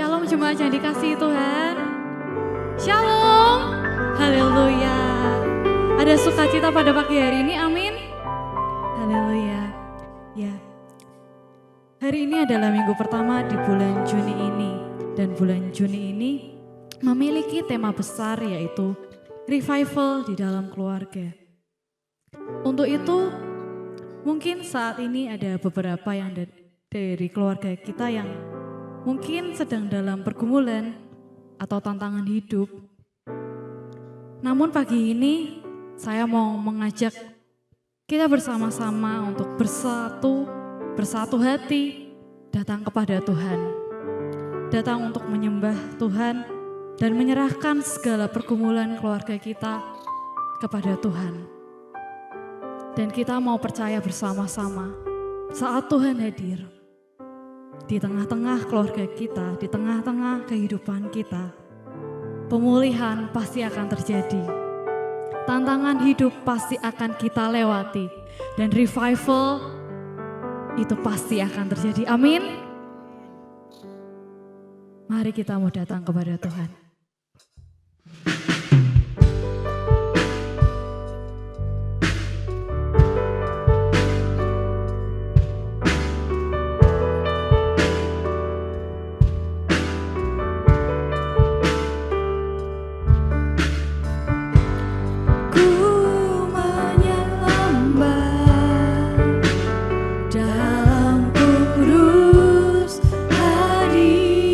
Shalom jemaat yang dikasihi Tuhan. Shalom. Haleluya. Ada sukacita pada pagi hari ini, amin. Haleluya. Ya. Hari ini adalah minggu pertama di bulan Juni ini. Dan bulan Juni ini memiliki tema besar yaitu revival di dalam keluarga. Untuk itu mungkin saat ini ada beberapa yang dari keluarga kita yang mungkin sedang dalam pergumulan atau tantangan hidup. Namun pagi ini saya mau mengajak kita bersama-sama untuk bersatu hati, datang kepada Tuhan. Datang untuk menyembah Tuhan dan menyerahkan segala pergumulan keluarga kita kepada Tuhan. Dan kita mau percaya bersama-sama saat Tuhan hadir di tengah-tengah keluarga kita, di tengah-tengah kehidupan kita, pemulihan pasti akan terjadi. Tantangan hidup pasti akan kita lewati. Dan revival itu pasti akan terjadi. Amin. Mari kita mau datang kepada Tuhan.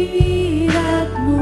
Hadiratmu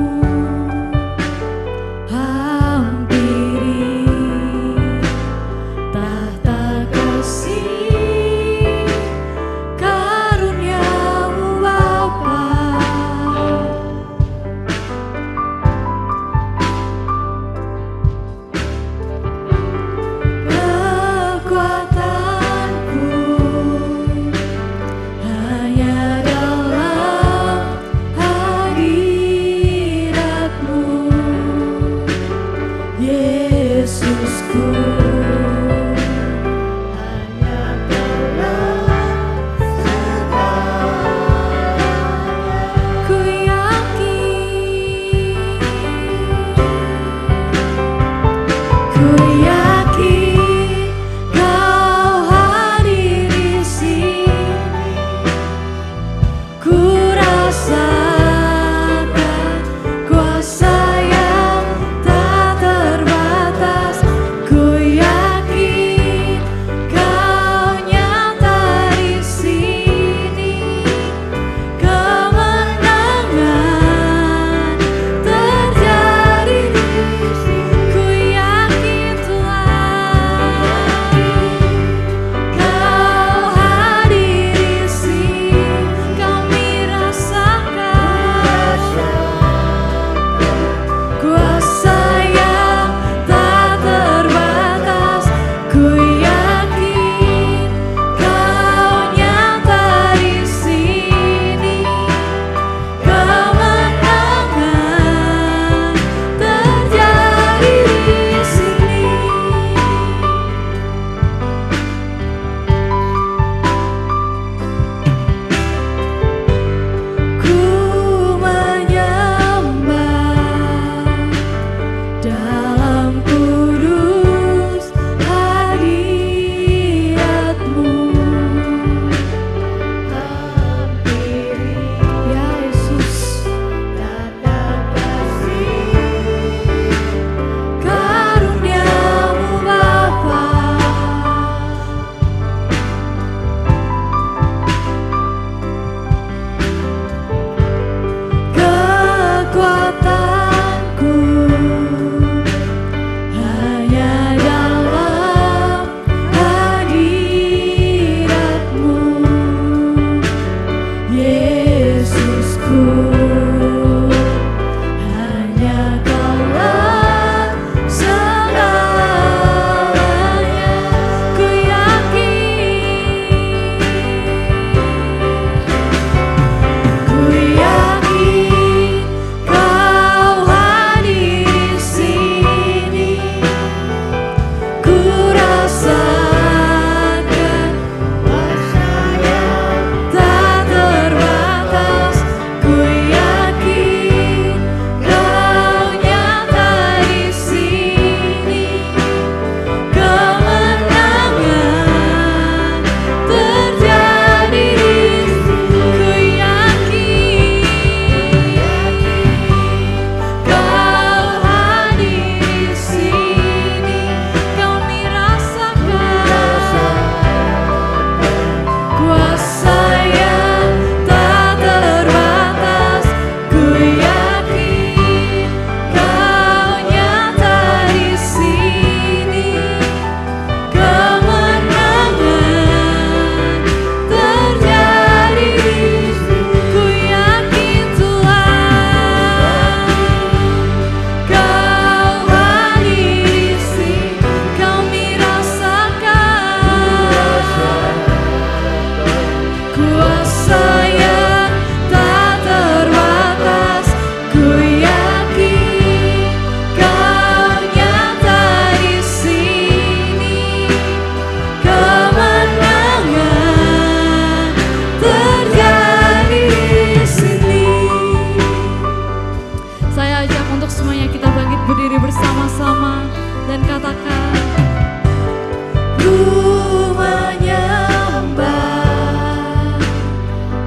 menyembah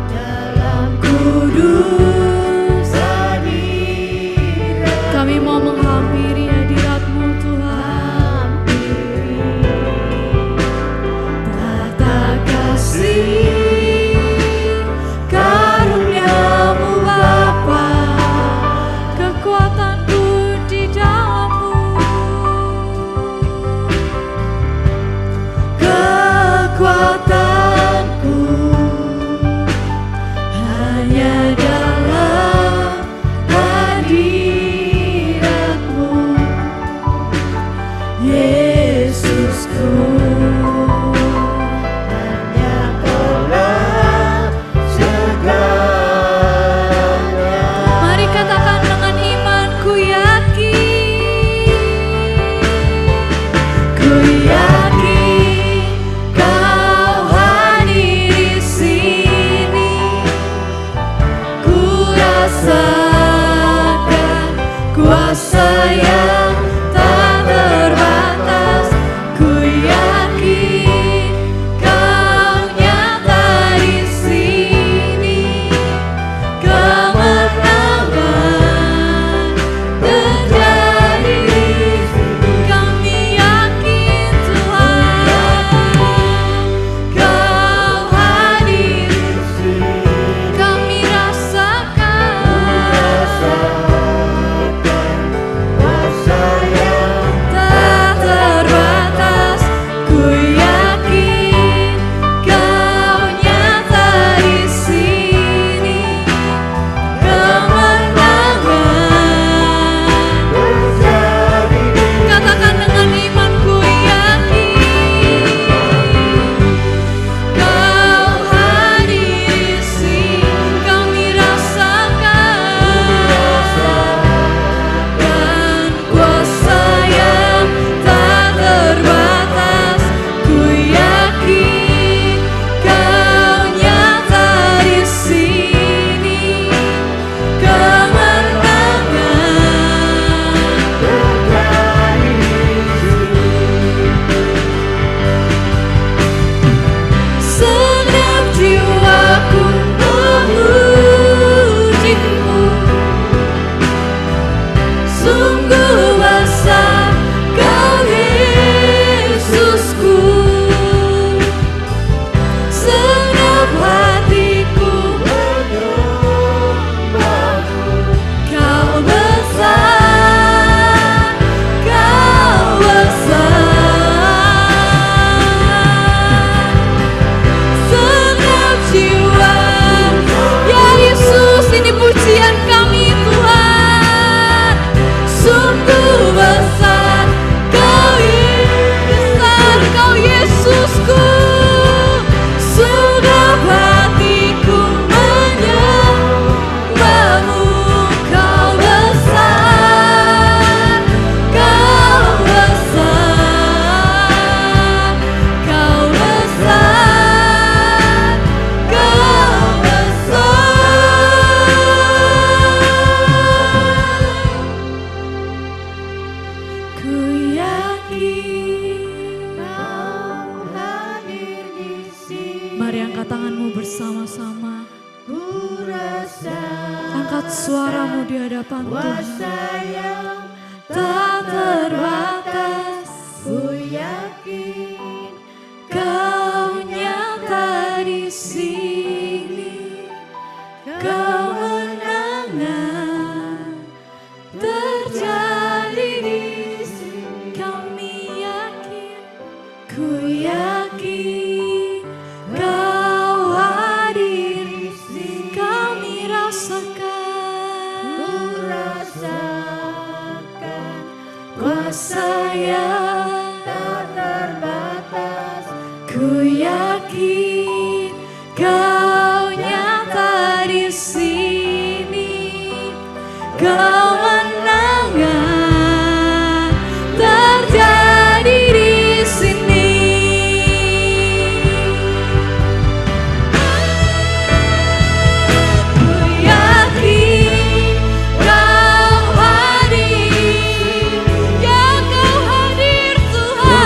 dalam kudus hadirat. Kami mau menghampiri hadirat-Mu Tuhan. Tata kasih karunia-Mu Bapa, Kekuatanku di dalam-Mu, kekuatanku hanya dalam hadirat-Mu, Yesusku. Hanya Kaulah segalanya. mari katakan dengan iman, ku yakin. Ku yakin Kau hadir di sini. Ku rasakan kuasa yang tak terbatas. Ku yakin Kau nyata di sini. Kemenangan terjadi di sini. Kami yakin Tuhan, Kau hadir di sini. kami rasakan Kuasa yang tak terbatas. ku yakin Kau nyata di sini. Kemenangan terjadi di Katakan dengan iman, ku yakin Kau hadir di sini. kami rasakan Dan kuasa yang tak terbatas. Ku yakin Kau nyata di sini. Kemenangan terjadi di sini. Segenap jiwaku memuji-Mu. Sungguh besar Kau Yesusku. Segenap hatiku menyembah-Mu. Kau besar, Kau besar. Segenap jiwa, ya Yesus, ini pujian kami Tuhan. Sungguh besar Kau Yesusku. Segenap hatiku menyembah-Mu. Kau besar, Kau besar, Kau besar, Kau besar. Ku yakin Kau hadir di sini. Mari angkat tanganmu bersama-sama. Ku rasa Angkat suaramu di hadapan Tuhan. kuasa yang tak terbatas. Ku yakin Kau nyata di sini. Kemenangan terjadi di sini. Kami yakin, Ku yakin Kau hadir di sini. kami Ku rasakan rasakan kuasa yang tak terbatas. Ku yakin Kau nyata di sini. Kemenangan terjadi di sini. Ku yakin Kau hadir, ya Kau hadir Tuhan.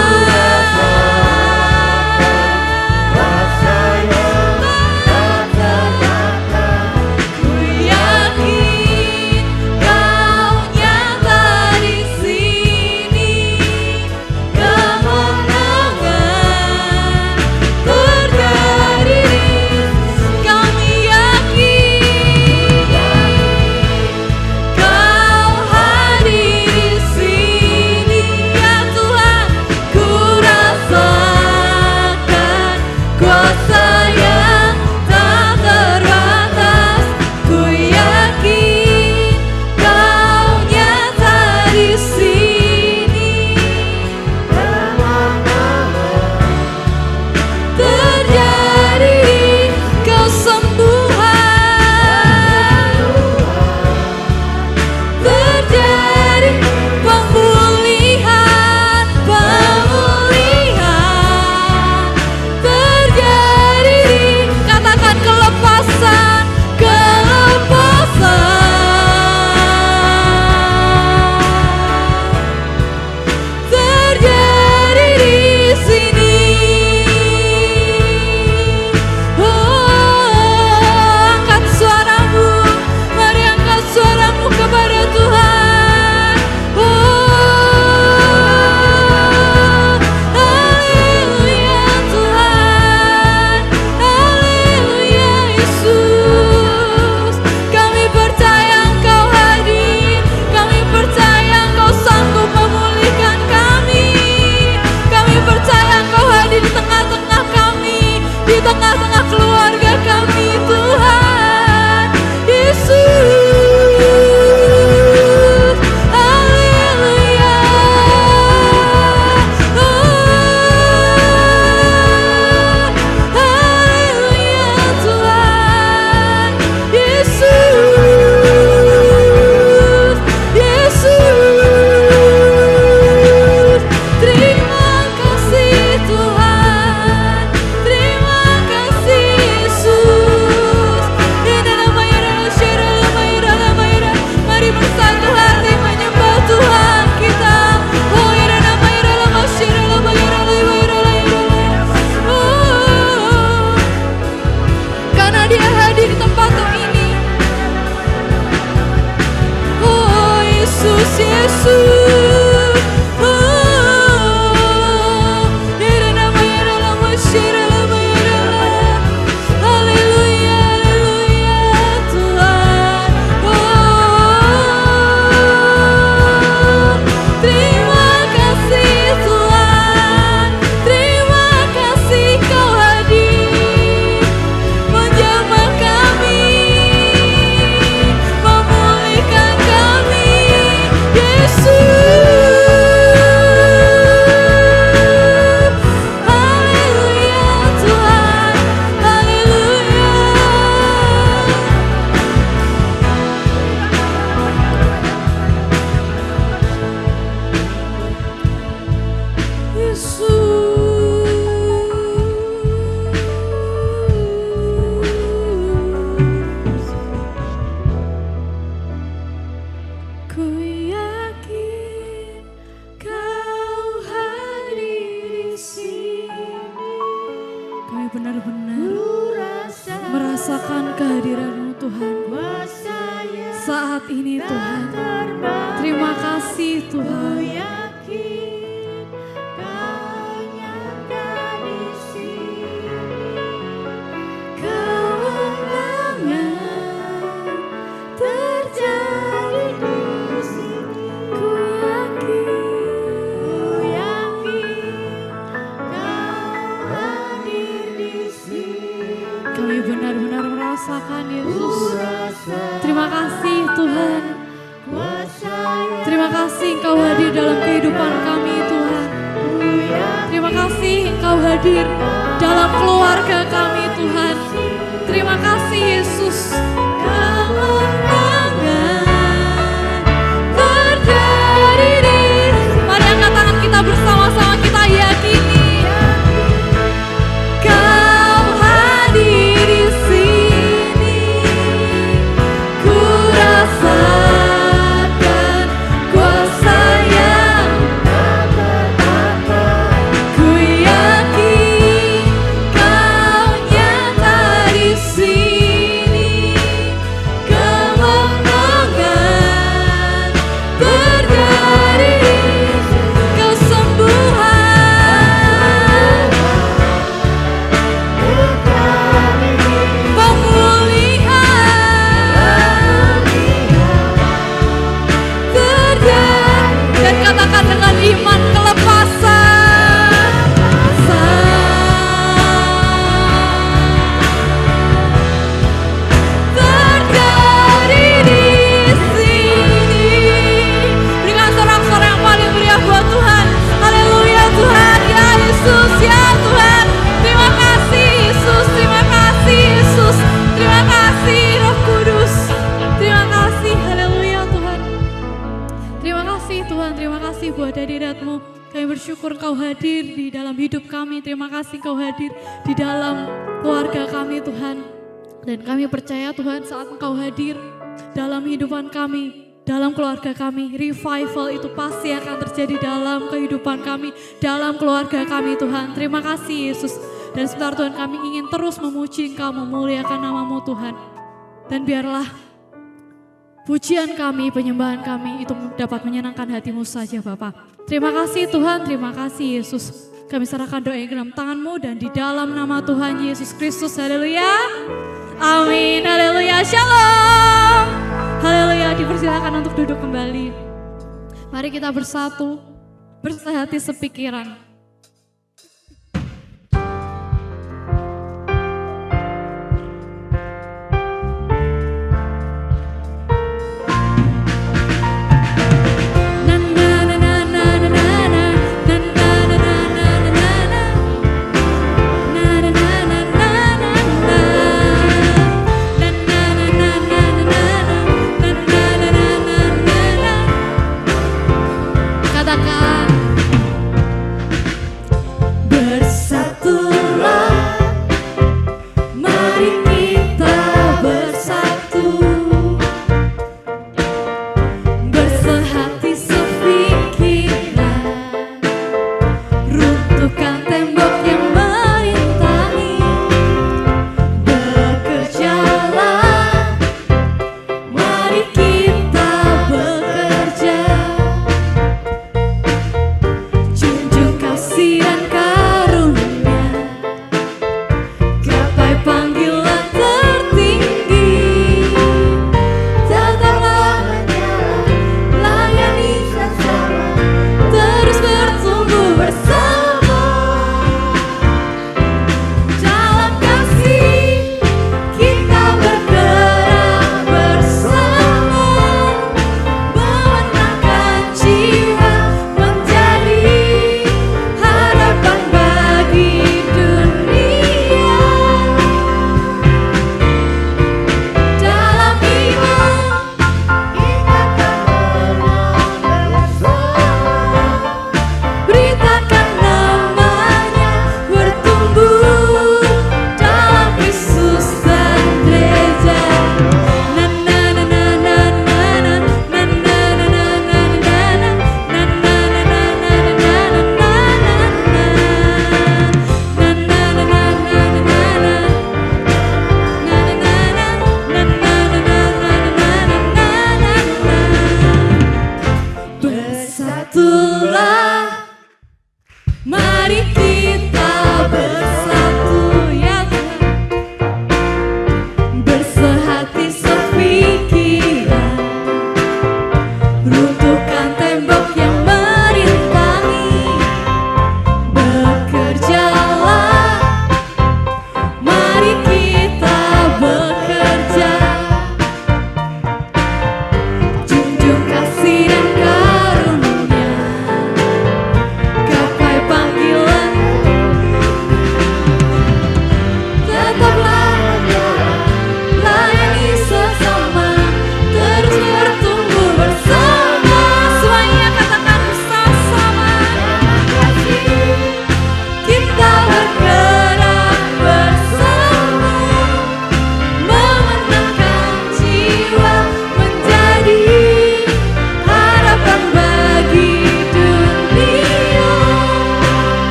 benar-benar merasakan kehadiran-Mu Tuhan. Saat ini Tuhan, terima kasih Tuhan. Kami benar-benar merasakan Yesus. Terima kasih Tuhan. Terima kasih Engkau hadir dalam kehidupan kami Tuhan. Terima kasih Engkau hadir dalam keluarga kami Tuhan. Terima kasih Yesus. Mari angkat tangan kita bersama-sama, kita yakini Kau hadir di sini. Ku rasakan kuasa yang tak tertata. Ku yakin Kau nyata di sini. Kemenangan terjadi, kesembuhan, pemulihan terjadi. Dan katakan dengan iman, kelepasan terjadi di sini. Berikan sorak-sorai yang paling meriah buat Tuhan. Haleluya Tuhan, ya Yesus, ya Tuhan. Terima kasih Yesus, terima kasih Yesus. Terima kasih Roh Kudus. Terima kasih, haleluya Tuhan. Terima kasih Tuhan, terima kasih buat hadirat-Mu. Kami bersyukur Kau hadir di dalam hidup kami. Terima kasih Kau hadir di dalam keluarga kami Tuhan. Dan kami percaya Tuhan, saat Engkau hadir dalam kehidupan kami, dalam keluarga kami, revival itu pasti akan terjadi dalam kehidupan kami, dalam keluarga kami Tuhan. Terima kasih Yesus. Dan sebentar Tuhan, kami ingin terus memuji Engkau, memuliakan nama-Mu Tuhan. Dan biarlah pujian kami, penyembahan kami itu dapat menyenangkan hati-Mu saja Bapa. Terima kasih Tuhan, terima kasih Yesus. Kami serahkan doa ke dalam tangan-Mu dan di dalam nama Tuhan Yesus Kristus. Haleluya. Amin. Haleluya. Shalom. Haleluya. Dipersilakan untuk duduk kembali. Mari kita bersatu, bersehati sepikiran. Katakan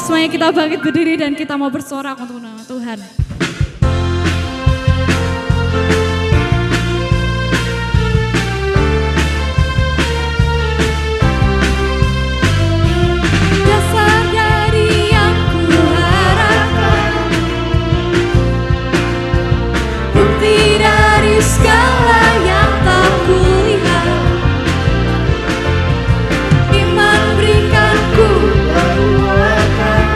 semuanya kita bangkit berdiri dan kita mau bersorak untuk nama Tuhan. Dasar dari yang kuharapkan, bukti dari segala yang tak kulihat, iman berikan ku kekuatan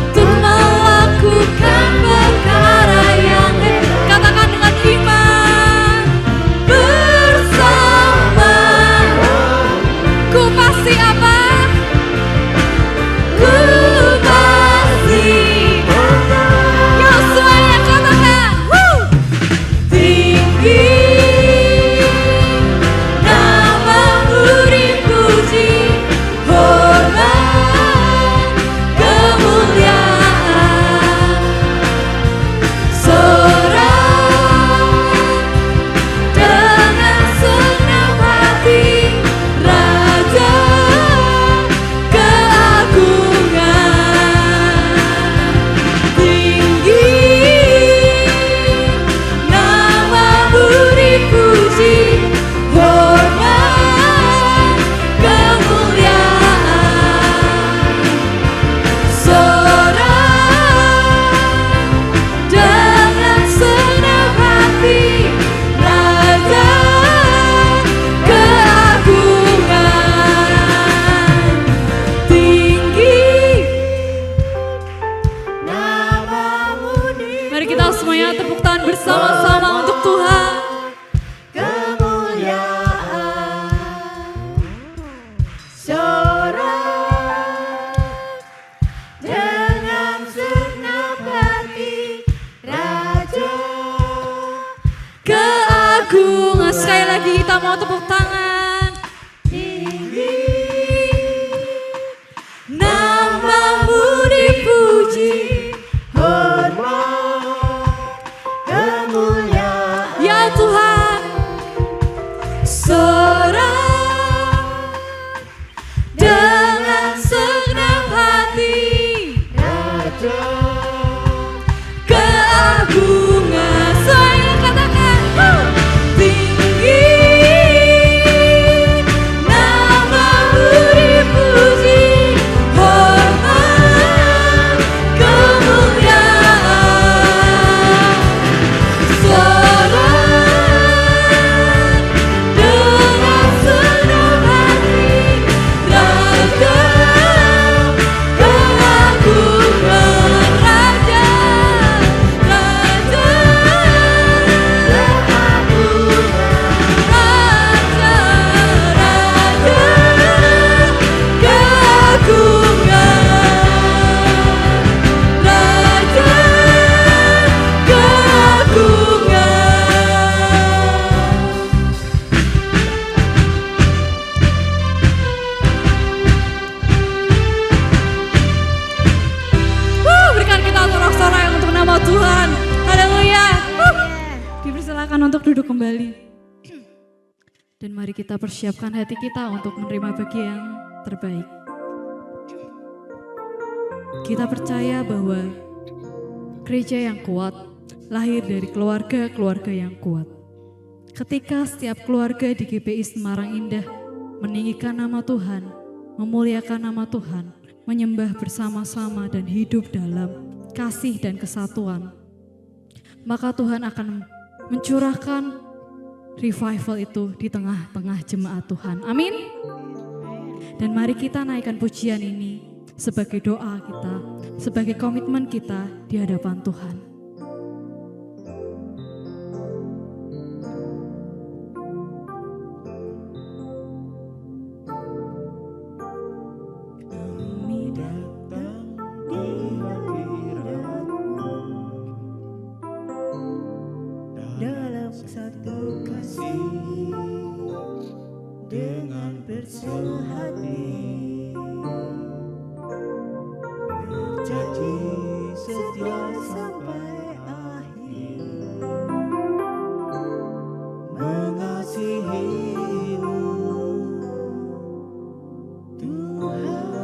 untuk melakukan perkara yang hebat. Katakan dengan iman. Bersama Ku pasti apa? ku pasti Ya semuanya katakan. tinggi namamu dipuji, hormat kemuliaan, sorak dengan senang hati, Raja keagungan. Tinggi namamu dipuji, hormat kemuliaan, sorak dengan senang hati, Raja keagungan. Tinggi namamu Mari kita semuanya tepuk tangan bersama-sama untuk Tuhan. kemuliaan, sorak dengan senang hati, Raja Keagungan. Sekali lagi kita mau tepuk tangan. tinggi, namamu dipuji, hormat kemuliaan, Ya Tuhan. sorak dengan senang hati, Raja keagungan. Saya katakan tinggi namamu dipuji, hormat kemuliaan, sorak dengan senang hati, Raja keagungan, Raja Berikan kita sorak-sorai untuk nama Tuhan. Haleluya. Dipersilakan untuk duduk kembali. Dan mari kita persiapkan hati kita untuk menerima bagian yang terbaik. Kita percaya bahwa gereja yang kuat lahir dari keluarga-keluarga yang kuat. Ketika setiap keluarga di GPI Semarang Indah meninggikan nama Tuhan, memuliakan nama Tuhan, menyembah bersama-sama dan hidup dalam kasih dan kesatuan, maka Tuhan akan mencurahkan revival itu di tengah-tengah jemaat Tuhan. Amin. Dan mari kita naikkan pujian ini sebagai doa kita, sebagai komitmen kita di hadapan Tuhan. Kami datang di hadirat-Mu dalam satu kasih, dengan bersehati, berjanji setia sampai akhir, mengasihi-Mu Tuhan.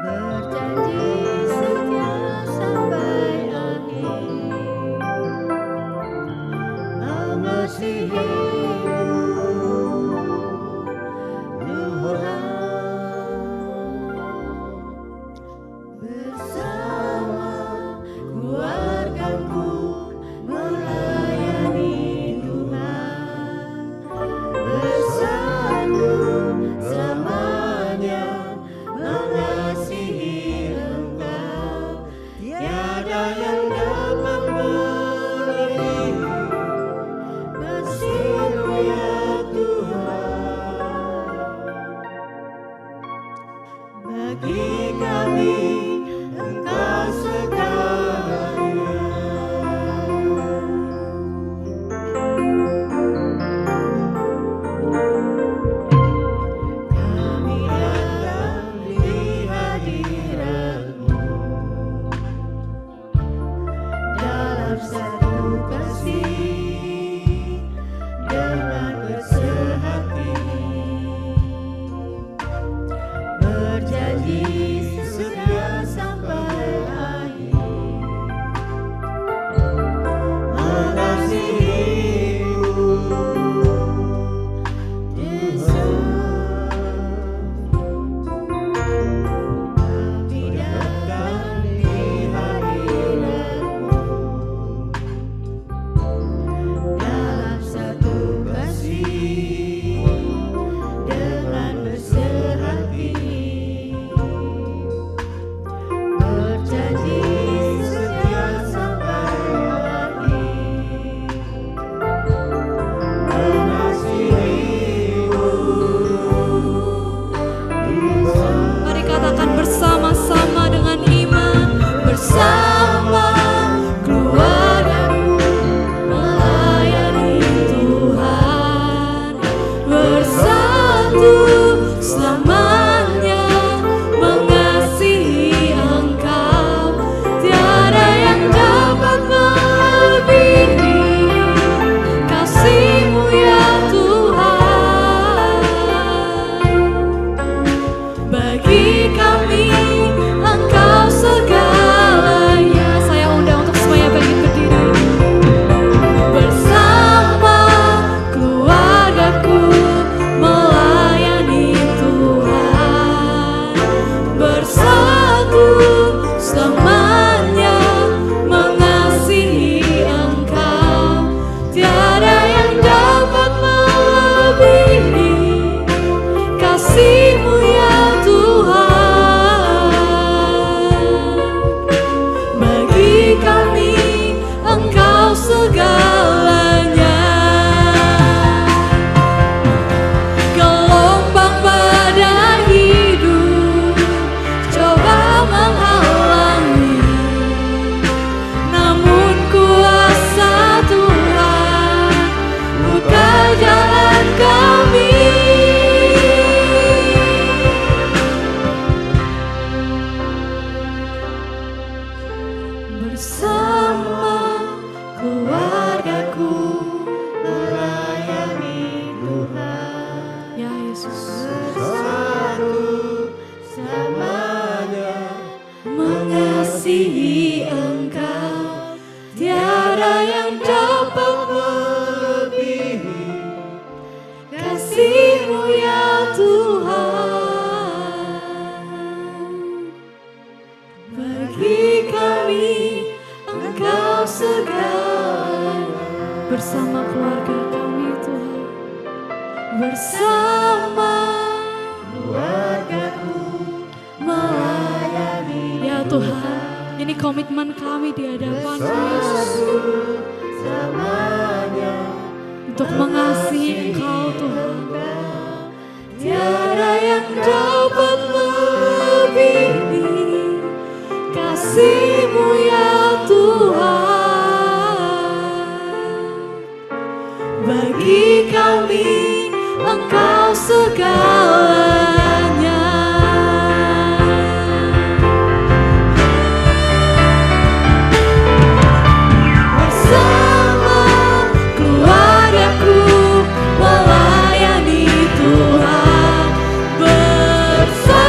berjanji setia sampai akhir, mengasihimu Tuhan. Bersama keluargaku melayani Tuhan, bersatu selamanya mengasihi Engkau. Tiada yang dapat melebihi kasih-Mu ya Tuhan. Bagi kami Engkau segalanya. Kami datang di hadirat-Mu dalam satu kasih dengan bersehati, berjanji setia sampai akhir, mengasihi-Mu Yesus. Kami datang di hadirat-Mu dalam satu kasih dengan bersehati, berjanji setia sampai akhir, mengasihi-Mu Yesus. Mari katakan bersama-sama dengan iman. Bersama keluargaku melayani Tuhan, bersatu selamanya mengasihi Engkau. Tiada yang dapat melebihi kasih-Mu ya Tuhan. Bagi kami Engkau segalanya. Saya undang untuk semuanya bangkit berdiri. Bersama keluargaku melayani Tuhan, bersatu selamanya mengasihi Engkau. Tiada yang dapat melebihi kasih-Mu ya Tuhan. Bagi kami Engkau segalanya. Gelombang badai hidup coba menghalangi, namun kuasa Tuhan buka jalan kami. Bersama keluargaku melayani Tuhan, ya Yesus, bersatu selamanya mengasihi Engkau. Tiada yang dapat melebihi kasih-Mu ya Tuhan. Bagi kami Engkau segalanya. Bersama keluarga kami Tuhan, bersama keluargaku melayani ya Tuhan. Ini komitmen kami di hadapan Yesus selamanya untuk mengasihi Engkau Tuhan. Tiada yang dapat melebihi kasih-Mu ya Tuhan. Bagi kami Engkau segalanya. Bersama keluargaku melayani Tuhan, bersatu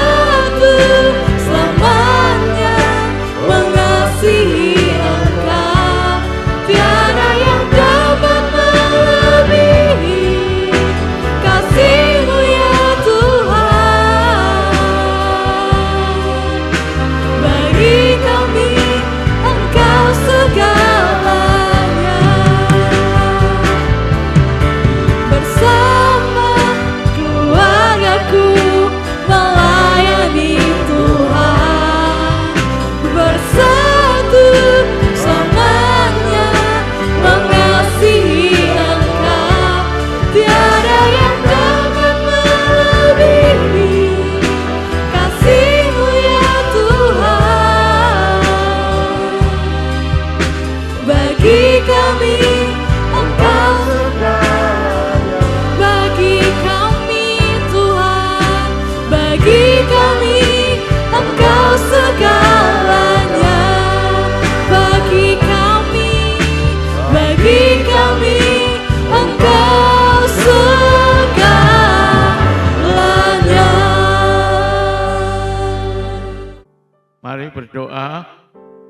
Mari berdoa.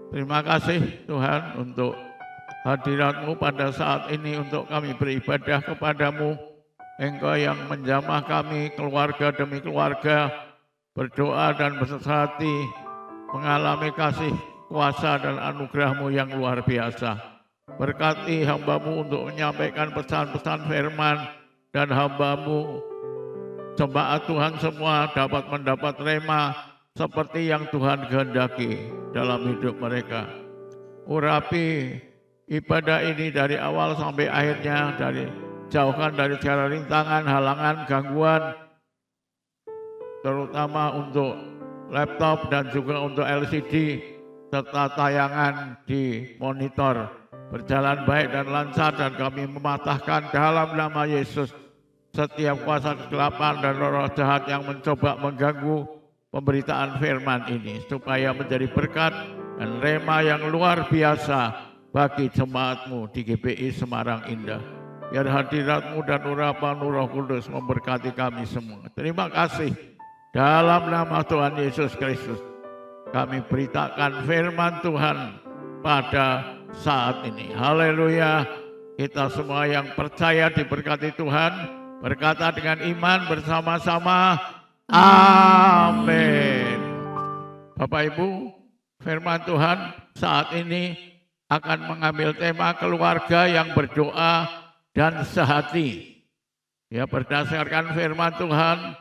Terima kasih Tuhan untuk hadirat-Mu pada saat ini untuk kami beribadah kepadamu. Engkau yang menjamah kami keluarga demi keluarga, berdoa dan bersehati, mengalami kasih, kuasa dan anugerah-Mu yang luar biasa. Berkati hamba-Mu untuk menyampaikan pesan-pesan firman, dan hamba-Mu jemaat Tuhan semua dapat mendapat rema seperti yang Tuhan kehendaki dalam hidup mereka. Urapi ibadah ini dari awal sampai akhirnya, jauhkan dari segala rintangan, halangan, gangguan, terutama untuk laptop dan juga untuk LCD serta tayangan di monitor berjalan baik dan lancar, dan kami mematahkan dalam nama Yesus setiap kuasa kegelapan dan roh jahat yang mencoba mengganggu pemberitaan firman ini, supaya menjadi berkat dan rema yang luar biasa bagi jemaat-Mu di GPI Semarang Indah. Biar hadirat-Mu dan urapan Roh Kudus memberkati kami semua. Terima kasih. Dalam nama Tuhan Yesus Kristus, kami beritakan firman Tuhan pada saat ini. Haleluya. Kita semua yang percaya diberkati Tuhan, berkata dengan iman bersama-sama, amin. Bapak Ibu, firman Tuhan saat ini akan mengambil tema keluarga yang berdoa dan sehati. Ya, berdasarkan firman Tuhan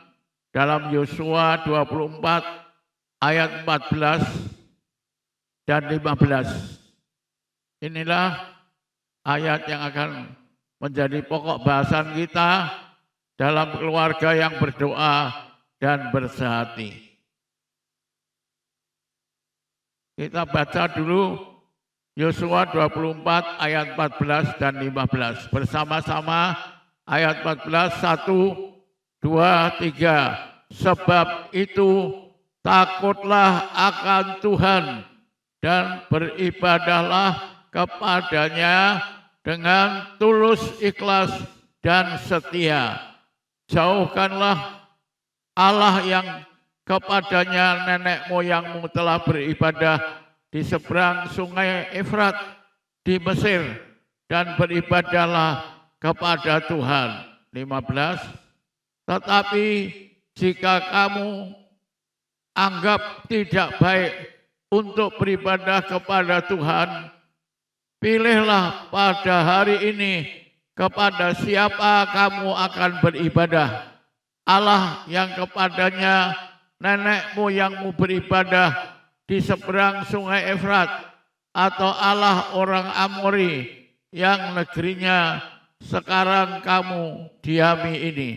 dalam Yosua 24 ayat 14 dan 15. Inilah ayat yang akan menjadi pokok bahasan kita dalam keluarga yang berdoa dan bersehati. Kita baca dulu Yosua 24 ayat 14 dan 15. Bersama-sama ayat 14, 1, 2, 3. Sebab itu takutlah akan Tuhan dan beribadahlah kepadanya dengan tulus, ikhlas, dan setia. Jauhkanlah Allah yang kepadanya nenek moyangmu telah beribadah di seberang sungai Efrat di Mesir, dan beribadahlah kepada Tuhan. 15. Tetapi jika kamu anggap tidak baik untuk beribadah kepada Tuhan, pilihlah pada hari ini kepada siapa kamu akan beribadah. Allah yang kepadanya nenek moyangmu beribadah di seberang sungai Efrat, atau Allah orang Amori yang negerinya sekarang kamu diami ini.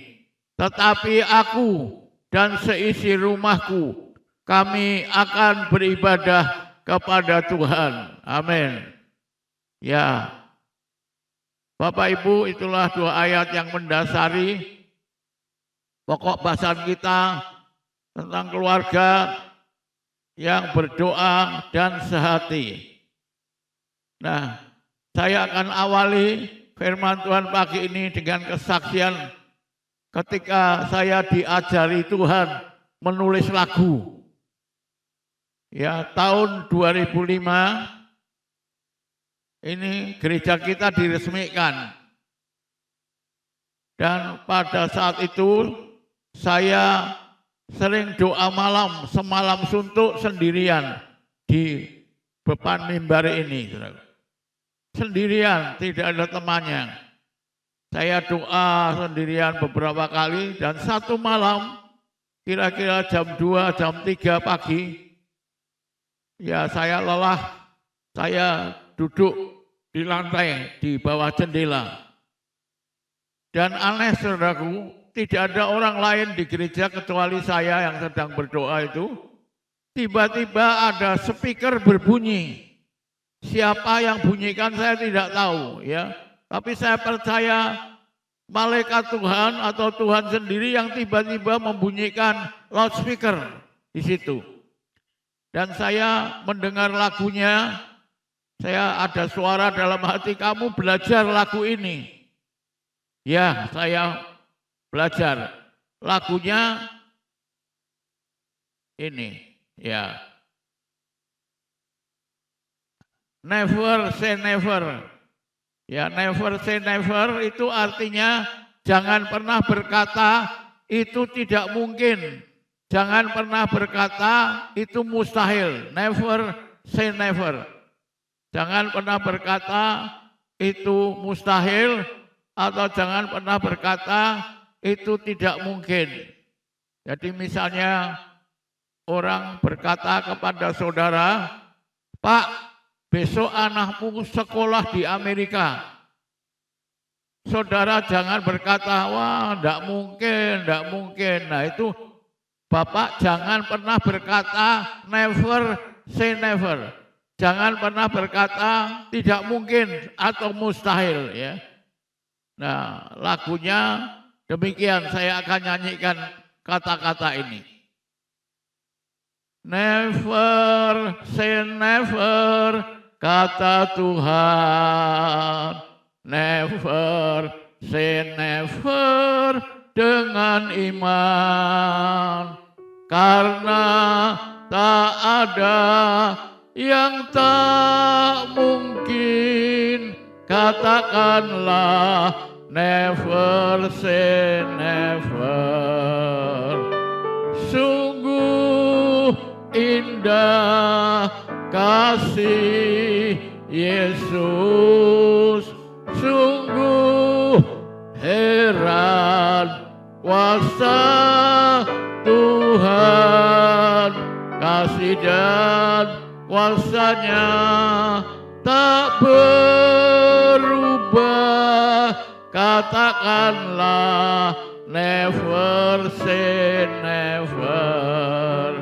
Tetapi aku dan seisi rumahku, kami akan beribadah kepada Tuhan. Amin. Ya, Bapak Ibu, itulah dua ayat yang mendasari pokok bahasan kita tentang keluarga yang berdoa dan sehati. Nah, saya akan awali firman Tuhan pagi ini dengan kesaksian ketika saya diajari Tuhan menulis lagu. Ya, tahun 2005 ini gereja kita diresmikan. Dan pada saat itu saya sering doa malam, semalam suntuk sendirian di depan mimbar ini. Sendirian, tidak ada temannya. Saya doa sendirian beberapa kali, dan satu malam kira-kira jam 2, jam 3 pagi, ya saya lelah, saya duduk di lantai di bawah jendela. Dan aneh saudaraku, tidak ada orang lain di gereja kecuali saya yang sedang berdoa itu. Tiba-tiba ada speaker berbunyi. Siapa yang bunyikan saya tidak tahu, ya. Tapi saya percaya malaikat Tuhan atau Tuhan sendiri yang tiba-tiba membunyikan loudspeaker di situ. Dan saya mendengar lagunya, saya ada suara dalam hati, kamu belajar lagu ini. Ya, saya belajar. Lagunya ini, ya. Never say never. Ya, never say never itu artinya jangan pernah berkata itu tidak mungkin. Jangan pernah berkata itu mustahil. Never say never. Jangan pernah berkata itu mustahil atau jangan pernah berkata itu tidak mungkin. Jadi misalnya orang berkata kepada saudara, "Pak, besok anakmu sekolah di Amerika." Saudara jangan berkata, "Wah, enggak mungkin, enggak mungkin." Nah itu Bapak jangan pernah berkata never say never. Jangan pernah berkata tidak mungkin atau mustahil ya. Nah, lagunya demikian, saya akan nyanyikan kata-kata ini. Never say never, kata Tuhan. Never say never dengan iman. Karena tak ada yang tak mungkin. Katakanlah never say never. Sungguh indah kasih Yesus, sungguh heran kuasa Tuhan, kasih dan kuasanya tak berubah. Katakanlah never say never.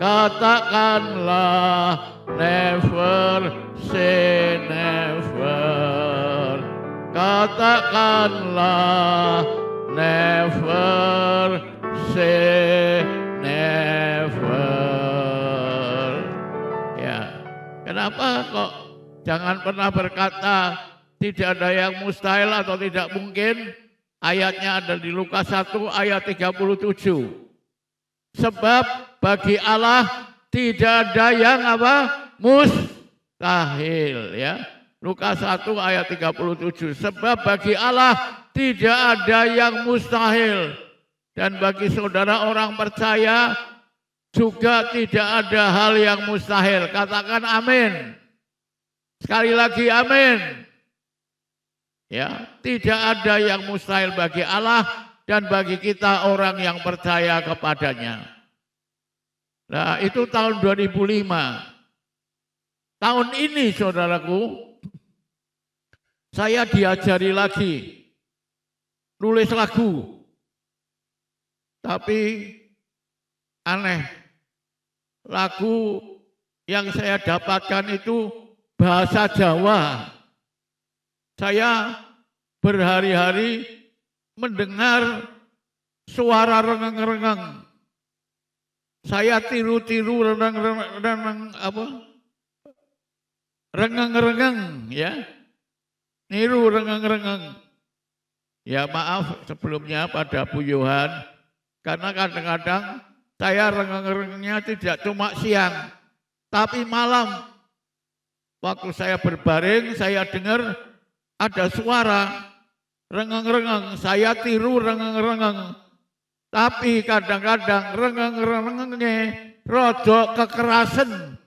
Katakanlah never say never. Katakanlah never say never. Ya, kenapa kok jangan pernah berkata tidak ada yang mustahil atau tidak mungkin? Ayatnya ada di Lukas 1 ayat 37. Sebab bagi Allah tidak ada yang mustahil ya. Lukas 1 ayat 37. Sebab bagi Allah tidak ada yang mustahil. Dan bagi saudara orang percaya juga tidak ada hal yang mustahil. Katakan amin. Sekali lagi amin. Ya, tidak ada yang mustahil bagi Allah dan bagi kita orang yang percaya kepadanya. Nah, itu tahun 2005. Tahun ini saudaraku, saya diajari lagi nulis lagu. Tapi aneh, lagu yang saya dapatkan itu bahasa Jawa. Saya berhari-hari mendengar suara rengeng-rengeng. Saya tiru-tiru rengeng-rengeng ya. Niru rengeng-rengeng. Ya maaf sebelumnya pada Bu Yohan, karena kadang-kadang saya rengeng-rengengnya tidak cuma siang, tapi malam. Waktu saya berbaring, saya dengar ada suara rengeng-rengeng, saya tiru rengeng-rengeng. Tapi kadang-kadang rengeng-rengengnya rodok kekerasan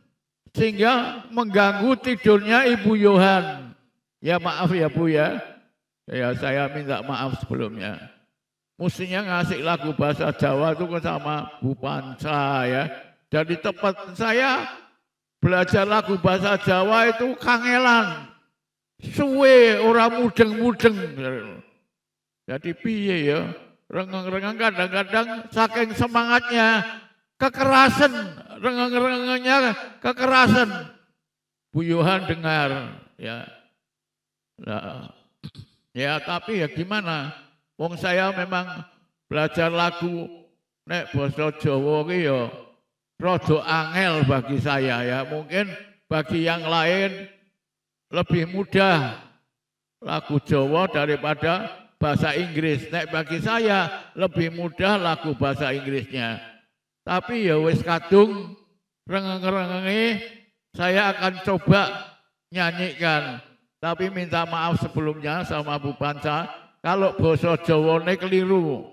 sehingga mengganggu tidurnya Ibu Yohan. Ya maaf ya Bu ya. Ya saya minta maaf sebelumnya. Mestinya ngasih lagu bahasa Jawa itu sama Bu Panca ya. Jadi tempat saya belajar lagu bahasa Jawa itu kangelan. Suwe orang mudeng-mudeng. Jadi piye ya? Rengeng-rengeng kadang-kadang saking semangatnya kekerasan, rengeng-rengengnya kekerasan. Bu Yohan dengar ya. Nah, ya tapi ya gimana? Wong saya memang belajar lagu nek basa Jawa ki ya rada angel bagi saya ya. Mungkin bagi yang lain lebih mudah lagu Jawa daripada bahasa Inggris. Nek bagi saya lebih mudah lagu bahasa Inggrisnya. Tapi ya wis kadung rengeng-rengenge saya akan coba nyanyikan. Tapi minta maaf sebelumnya sama Bu Panca, kalau basa Jawane keliru.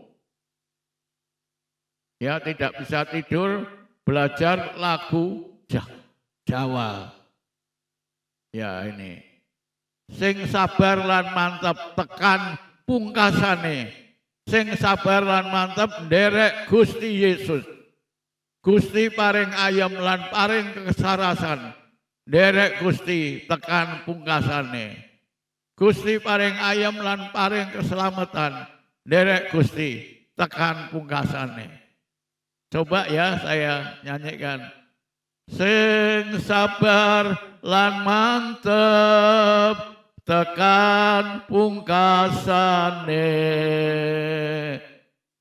Ya, tidak bisa tidur, belajar lagu Jawa. Ya ini. Sing sabar lan mantep tekan pungkasane. Sing sabar lan mantep nderek Gusti Yesus. Gusti paring ayam lan paring kesarasan. Nderek Gusti tekan pungkasane. Gusti paring ayam lan paring keselamatan. Nderek Gusti tekan pungkasane. Coba ya saya nyanyikan. Sing sabar lan mantep tekan pungkasane.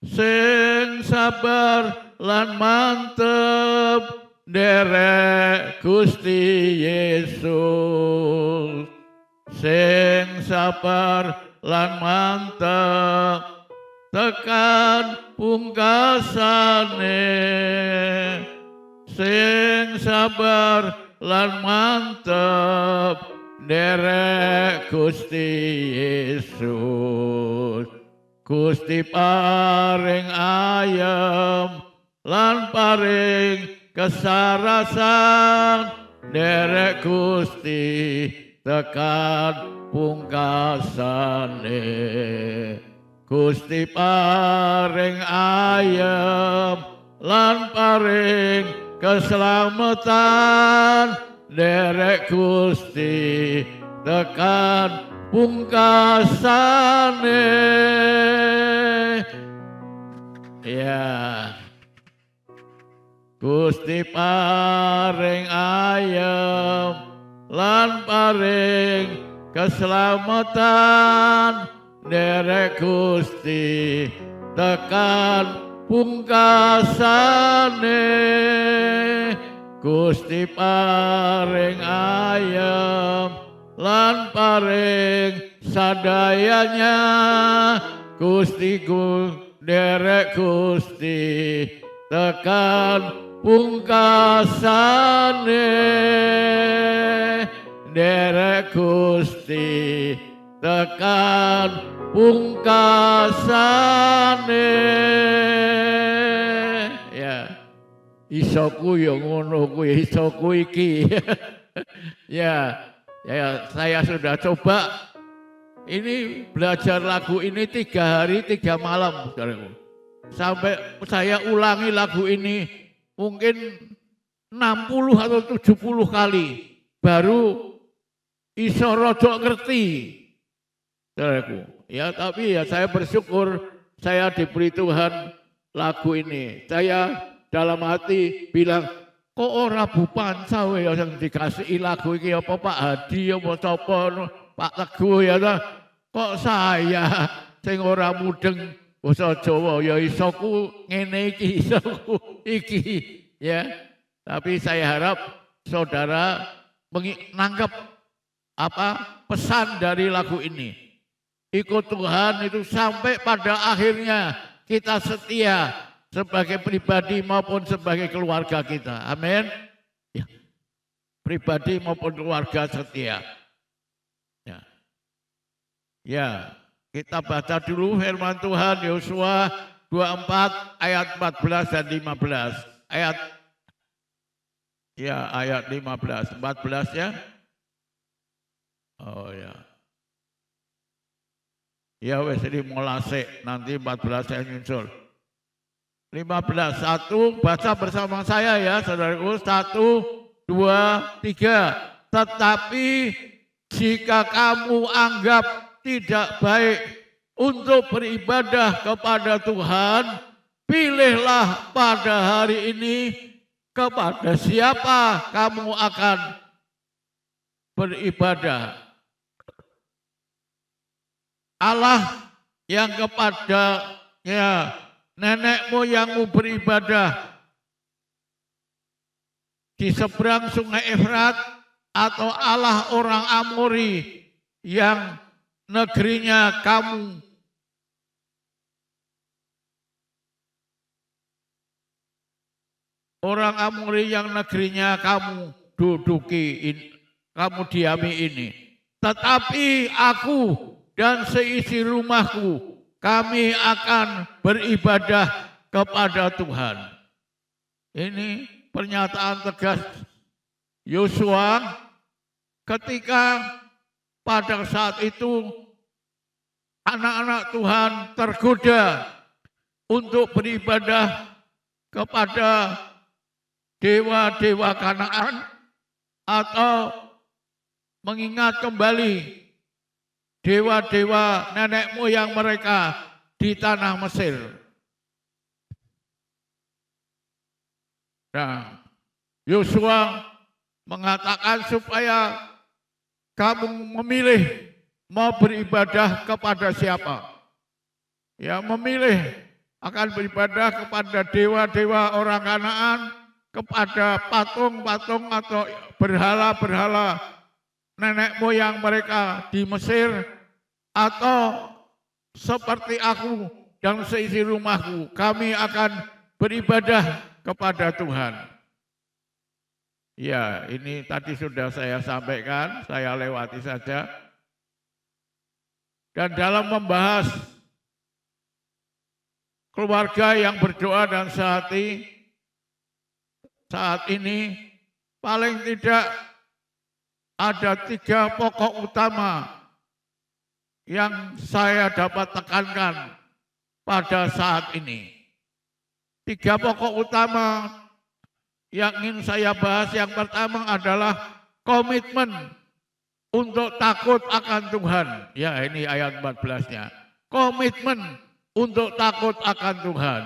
Sing sabar lan mantep nderek Gusti Yesus. Sing sabar lan mantep tekan pungkasane. Sing sabar lan mantep nderek Gusti Yesus. Gusti paring ayam lan paring kesarasan. Nderek Gusti tekan pungkasane. Gusti paring ayam lan paring keselamatan. Nderek Gusti tekan pungkasane. Ya, Gusti paring ayam lan paring keselamatan. Nderek Gusti tekan pungkasane. Gusti paring ayam lan paring sadayanya. Gusti nderek Gusti tekan pungkasane. Nderek Gusti tekan pungkasane. Ya, isoku ya ngono kuwi, isoku iki. Ya, saya sudah coba ini belajar lagu ini 3 hari 3 malam, saudaraku. Sampai saya ulangi lagu ini mungkin 60 atau 70 kali baru iso rodok ngerti, saudaraku. Ya, tapi ya saya bersyukur saya diberi Tuhan lagu ini. Saya dalam hati bilang, kok ora Bu Panca ya yang dikasih lagu ini, apa Pak Hadi apa sapa Pak Teguh ya, kok saya sing ora mudeng basa Jawa ya isoku ngene iki, isoku iki ya. Tapi saya harap saudara menangkap apa pesan dari lagu ini. Ikut Tuhan itu sampai pada akhirnya kita setia sebagai pribadi maupun sebagai keluarga kita. Amin. Ya. Pribadi maupun keluarga setia. Ya. Ya, kita baca dulu firman Tuhan Yosua 24 ayat 14 dan 15. Ayat 15, 14 ya. Oh ya. Ya wes ini molase, nanti 14 saya nyusul. 15, 1, baca bersama saya ya saudaraku. 1, 2, 3. Tetapi jika kamu anggap tidak baik untuk beribadah kepada Tuhan, pilihlah pada hari ini kepada siapa kamu akan beribadah. Allah yang kepadanya nenek moyangmu beribadah di seberang sungai Efrat, atau Allah orang Amori yang negerinya kamu duduki kamu diami ini. Tetapi aku dan seisi rumahku, kami akan beribadah kepada Tuhan. Ini pernyataan tegas Yosua ketika pada saat itu anak-anak Tuhan tergoda untuk beribadah kepada dewa-dewa Kanaan atau mengingat kembali dewa-dewa nenek moyang mereka di tanah Mesir. Nah, Yosua mengatakan supaya kamu memilih mau beribadah kepada siapa. Ya, memilih akan beribadah kepada dewa-dewa orang Kanaan, kepada patung-patung atau berhala-berhala nenek moyang mereka di Mesir, atau seperti aku dan seisi rumahku, kami akan beribadah kepada Tuhan. Ya, ini tadi sudah saya sampaikan, saya lewati saja. Dan dalam membahas keluarga yang berdoa dan sehati, saat ini paling tidak ada 3 pokok utama yang saya dapat tekankan pada saat ini. 3 pokok utama yang ingin saya bahas. Yang pertama adalah komitmen untuk takut akan Tuhan. Ya, ini ayat 14-nya. Komitmen untuk takut akan Tuhan.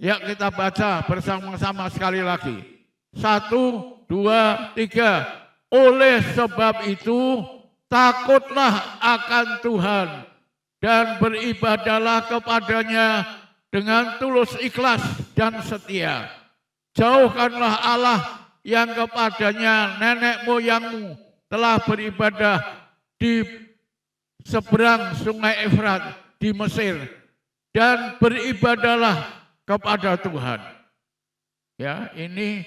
Ya, kita baca bersama-sama sekali lagi. 1, 2, 3. Oleh sebab itu, takutlah akan Tuhan dan beribadahlah kepadanya dengan tulus ikhlas dan setia. Jauhkanlah Allah yang kepadanya nenek moyangmu telah beribadah di seberang sungai Efrat di Mesir, dan beribadahlah kepada Tuhan. Ya, ini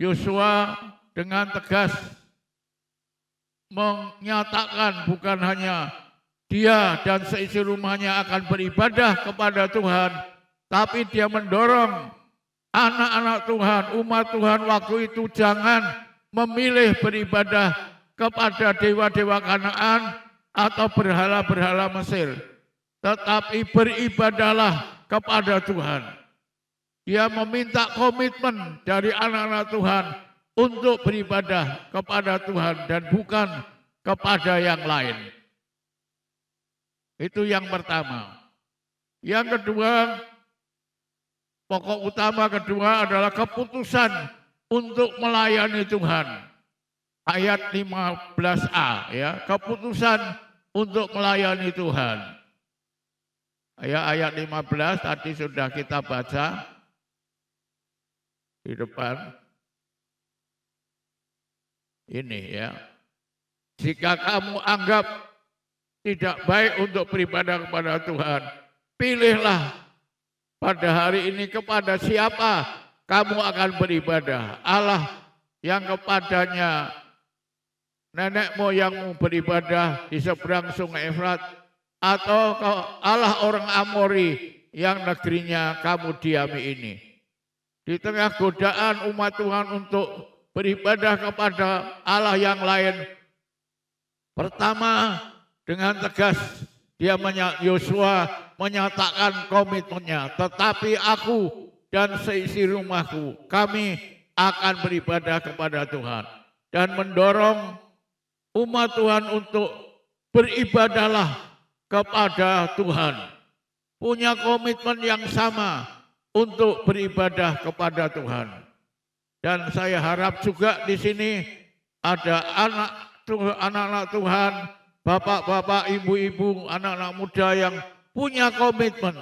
Yosua dengan tegas menyatakan bukan hanya dia dan seisi rumahnya akan beribadah kepada Tuhan, tapi dia mendorong anak-anak Tuhan, umat Tuhan waktu itu jangan memilih beribadah kepada dewa-dewa Kanaan atau berhala-berhala Mesir, tetapi beribadahlah kepada Tuhan. Dia meminta komitmen dari anak-anak Tuhan untuk beribadah kepada Tuhan dan bukan kepada yang lain. Itu yang pertama. Yang kedua, pokok utama kedua adalah keputusan untuk melayani Tuhan. Ayat 15a, ya, keputusan untuk melayani Tuhan. Ayat 15 tadi sudah kita baca di depan. Ini ya. Jika kamu anggap tidak baik untuk beribadah kepada Tuhan, pilihlah pada hari ini kepada siapa kamu akan beribadah. Allah yang kepadanya nenek moyangmu beribadah di seberang sungai Efrat, atau Allah orang Amori yang negerinya kamu diami ini. Di tengah godaan umat Tuhan untuk beribadah kepada Allah yang lain, pertama dengan tegas Yosua menyatakan komitmennya, tetapi aku dan seisi rumahku, kami akan beribadah kepada Tuhan, dan mendorong umat Tuhan untuk beribadahlah kepada Tuhan, punya komitmen yang sama untuk beribadah kepada Tuhan. Dan saya harap juga di sini ada anak-anak Tuhan, bapak-bapak, ibu-ibu, anak-anak muda yang punya komitmen.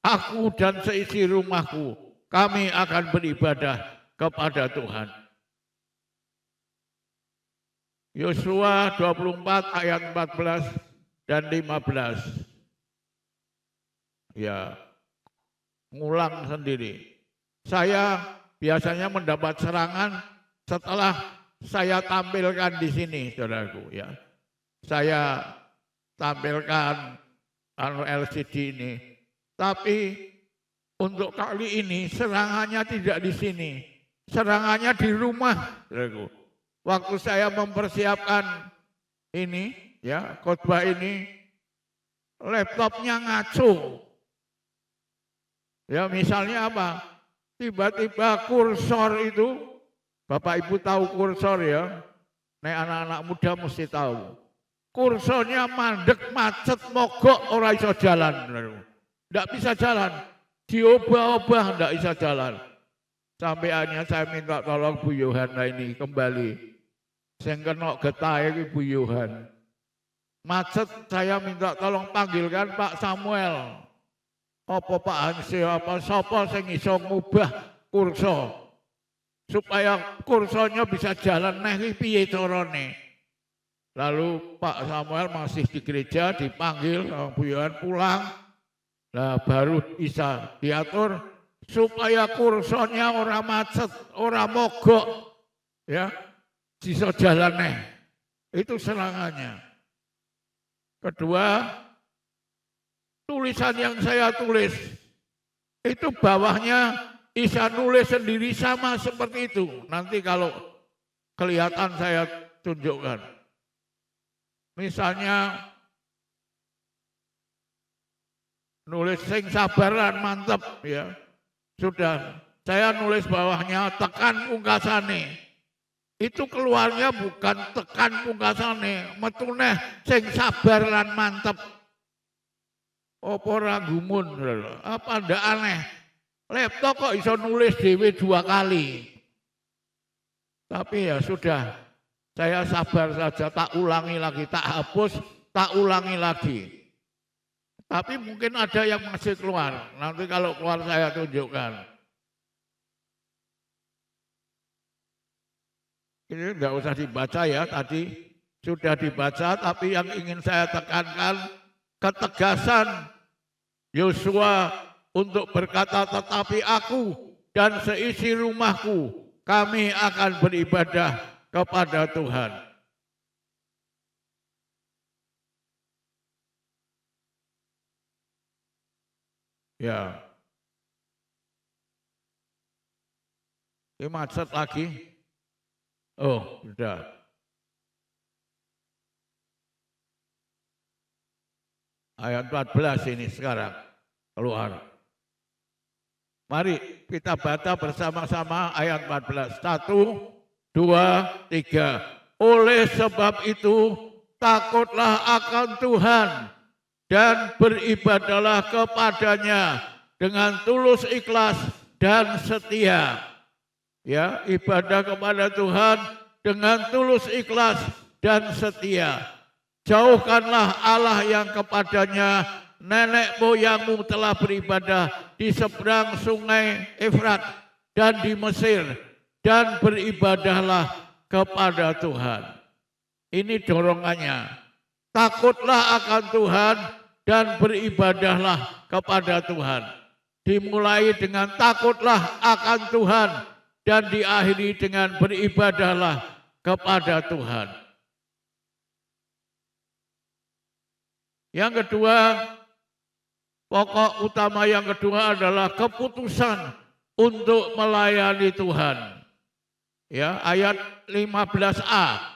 Aku dan seisi rumahku, kami akan beribadah kepada Tuhan. Yosua 24 ayat 14 dan 15. Ya, ngulang sendiri. Saya biasanya mendapat serangan setelah saya tampilkan di sini, saudaraku ya. Saya tampilkan LCD ini. Tapi untuk kali ini serangannya tidak di sini. Serangannya di rumah, saudaraku. Waktu saya mempersiapkan ini, ya, khotbah ini, laptopnya ngaco. Ya, misalnya apa? Tiba-tiba kursor itu, Bapak Ibu tahu kursor ya? Nek anak-anak muda mesti tahu. Kursornya mandek, macet, mogok, orang iso jalan. Tidak bisa jalan. Diobah-obah, tidak bisa jalan. Sampai akhirnya saya minta tolong Bu Yohana ini kembali. Saya kena getah ini Bu Yohan. Macet, saya minta tolong panggilkan Pak Samuel. Apa Pak Hansi, apa siapa yang iso ngubah kursor. Supaya kursornya bisa jalan, nih piye carane. Lalu Pak Samuel masih di gereja, dipanggil, Bu Yohan pulang. Nah baru bisa diatur supaya kursornya orang macet, orang mogok, ya, bisa jalan nih. Itu serangannya. Kedua, tulisan yang saya tulis itu bawahnya bisa nulis sendiri sama seperti itu. Nanti kalau kelihatan saya tunjukkan. Misalnya nulis sing sabaran mantep ya. Sudah, saya nulis bawahnya tekan pungkasane. Itu keluarnya bukan tekan pungkasane, metune sing sabar lan mantep. Apa ora gumun? Apa ndak aneh? Laptop kok iso nulis dhewe 2 kali. Tapi ya sudah, saya sabar saja, tak ulangi lagi, tak hapus, tak ulangi lagi. Tapi mungkin ada yang masih keluar. Nanti kalau keluar saya tunjukkan. Ini enggak usah dibaca ya, tadi sudah dibaca, tapi yang ingin saya tekankan ketegasan Yosua untuk berkata, tetapi aku dan seisi rumahku, kami akan beribadah kepada Tuhan. Ya. Ini macet lagi. Oh, sudah. Ayat 14 ini sekarang keluar. Mari kita baca bersama-sama ayat 14. 1, 2, 3. Oleh sebab itu takutlah akan Tuhan dan beribadahlah kepadanya dengan tulus ikhlas dan setia. Ya, ibadah kepada Tuhan dengan tulus ikhlas dan setia. Jauhkanlah Allah yang kepadanya nenek moyangmu telah beribadah di seberang sungai Efrat dan di Mesir, dan beribadahlah kepada Tuhan. Ini dorongannya. Takutlah akan Tuhan dan beribadahlah kepada Tuhan. Dimulai dengan takutlah akan Tuhan dan diakhiri dengan beribadahlah kepada Tuhan. Yang kedua, pokok utama yang kedua adalah keputusan untuk melayani Tuhan. Ya, ayat 15a.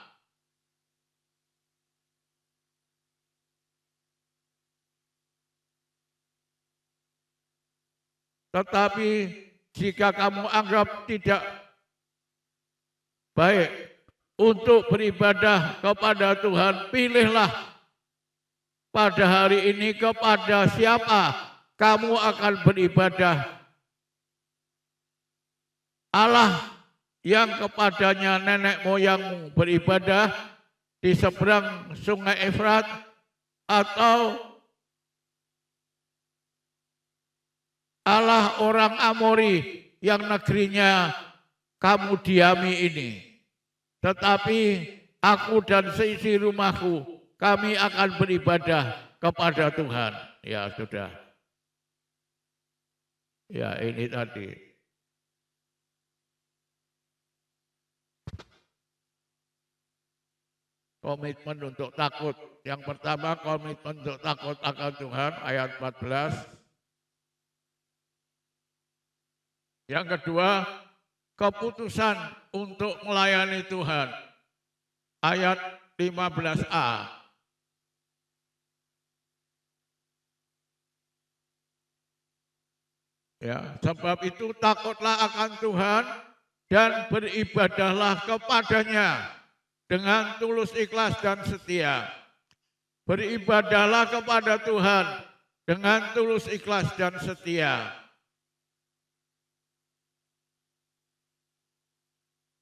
Tetapi jika kamu anggap tidak baik untuk beribadah kepada Tuhan, pilihlah pada hari ini kepada siapa kamu akan beribadah. Allah yang kepadanya nenek moyangmu beribadah di seberang sungai Efrat, atau Allah orang Amori yang negerinya kamu diami ini. Tetapi aku dan seisi rumahku, kami akan beribadah kepada Tuhan. Ya sudah. Ya ini tadi. komitmen untuk takut. Yang pertama komitmen untuk takut akan Tuhan ayat 14. Yang kedua keputusan untuk melayani Tuhan ayat 15a. Ya, sebab itu takutlah akan Tuhan dan beribadahlah kepadanya dengan tulus ikhlas dan setia. Beribadahlah kepada Tuhan dengan tulus ikhlas dan setia.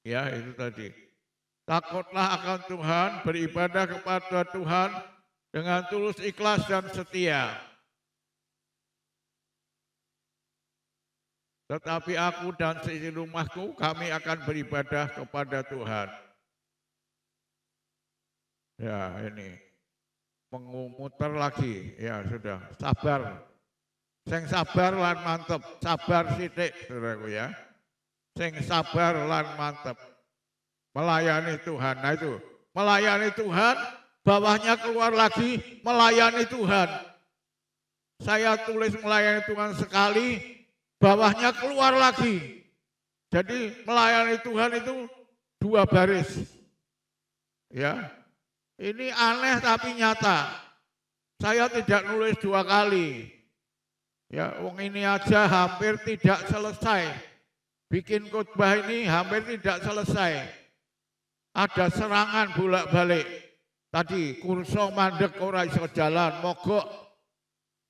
Ya, itu tadi. Takutlah akan Tuhan, beribadah kepada Tuhan dengan tulus ikhlas dan setia. Tetapi aku dan seisi rumahku, kami akan beribadah kepada Tuhan. Ya, ini mengumuter lagi. Ya, sudah. Sabar. Sing sabar lan mantep. Sabar sithik, saudaraku ya. Sing sabar lan mantep. Melayani Tuhan. Nah itu, melayani Tuhan, bawahnya keluar lagi, melayani Tuhan. Saya tulis melayani Tuhan sekali, bawahnya keluar lagi. Jadi melayani Tuhan itu 2 baris. Ya. Ini aneh tapi nyata. Saya tidak nulis 2 kali. Ya, wong ini aja hampir tidak selesai. Bikin khotbah ini hampir tidak selesai. Ada serangan bolak-balik. Tadi kurso mandek ora iso jalan, mogok.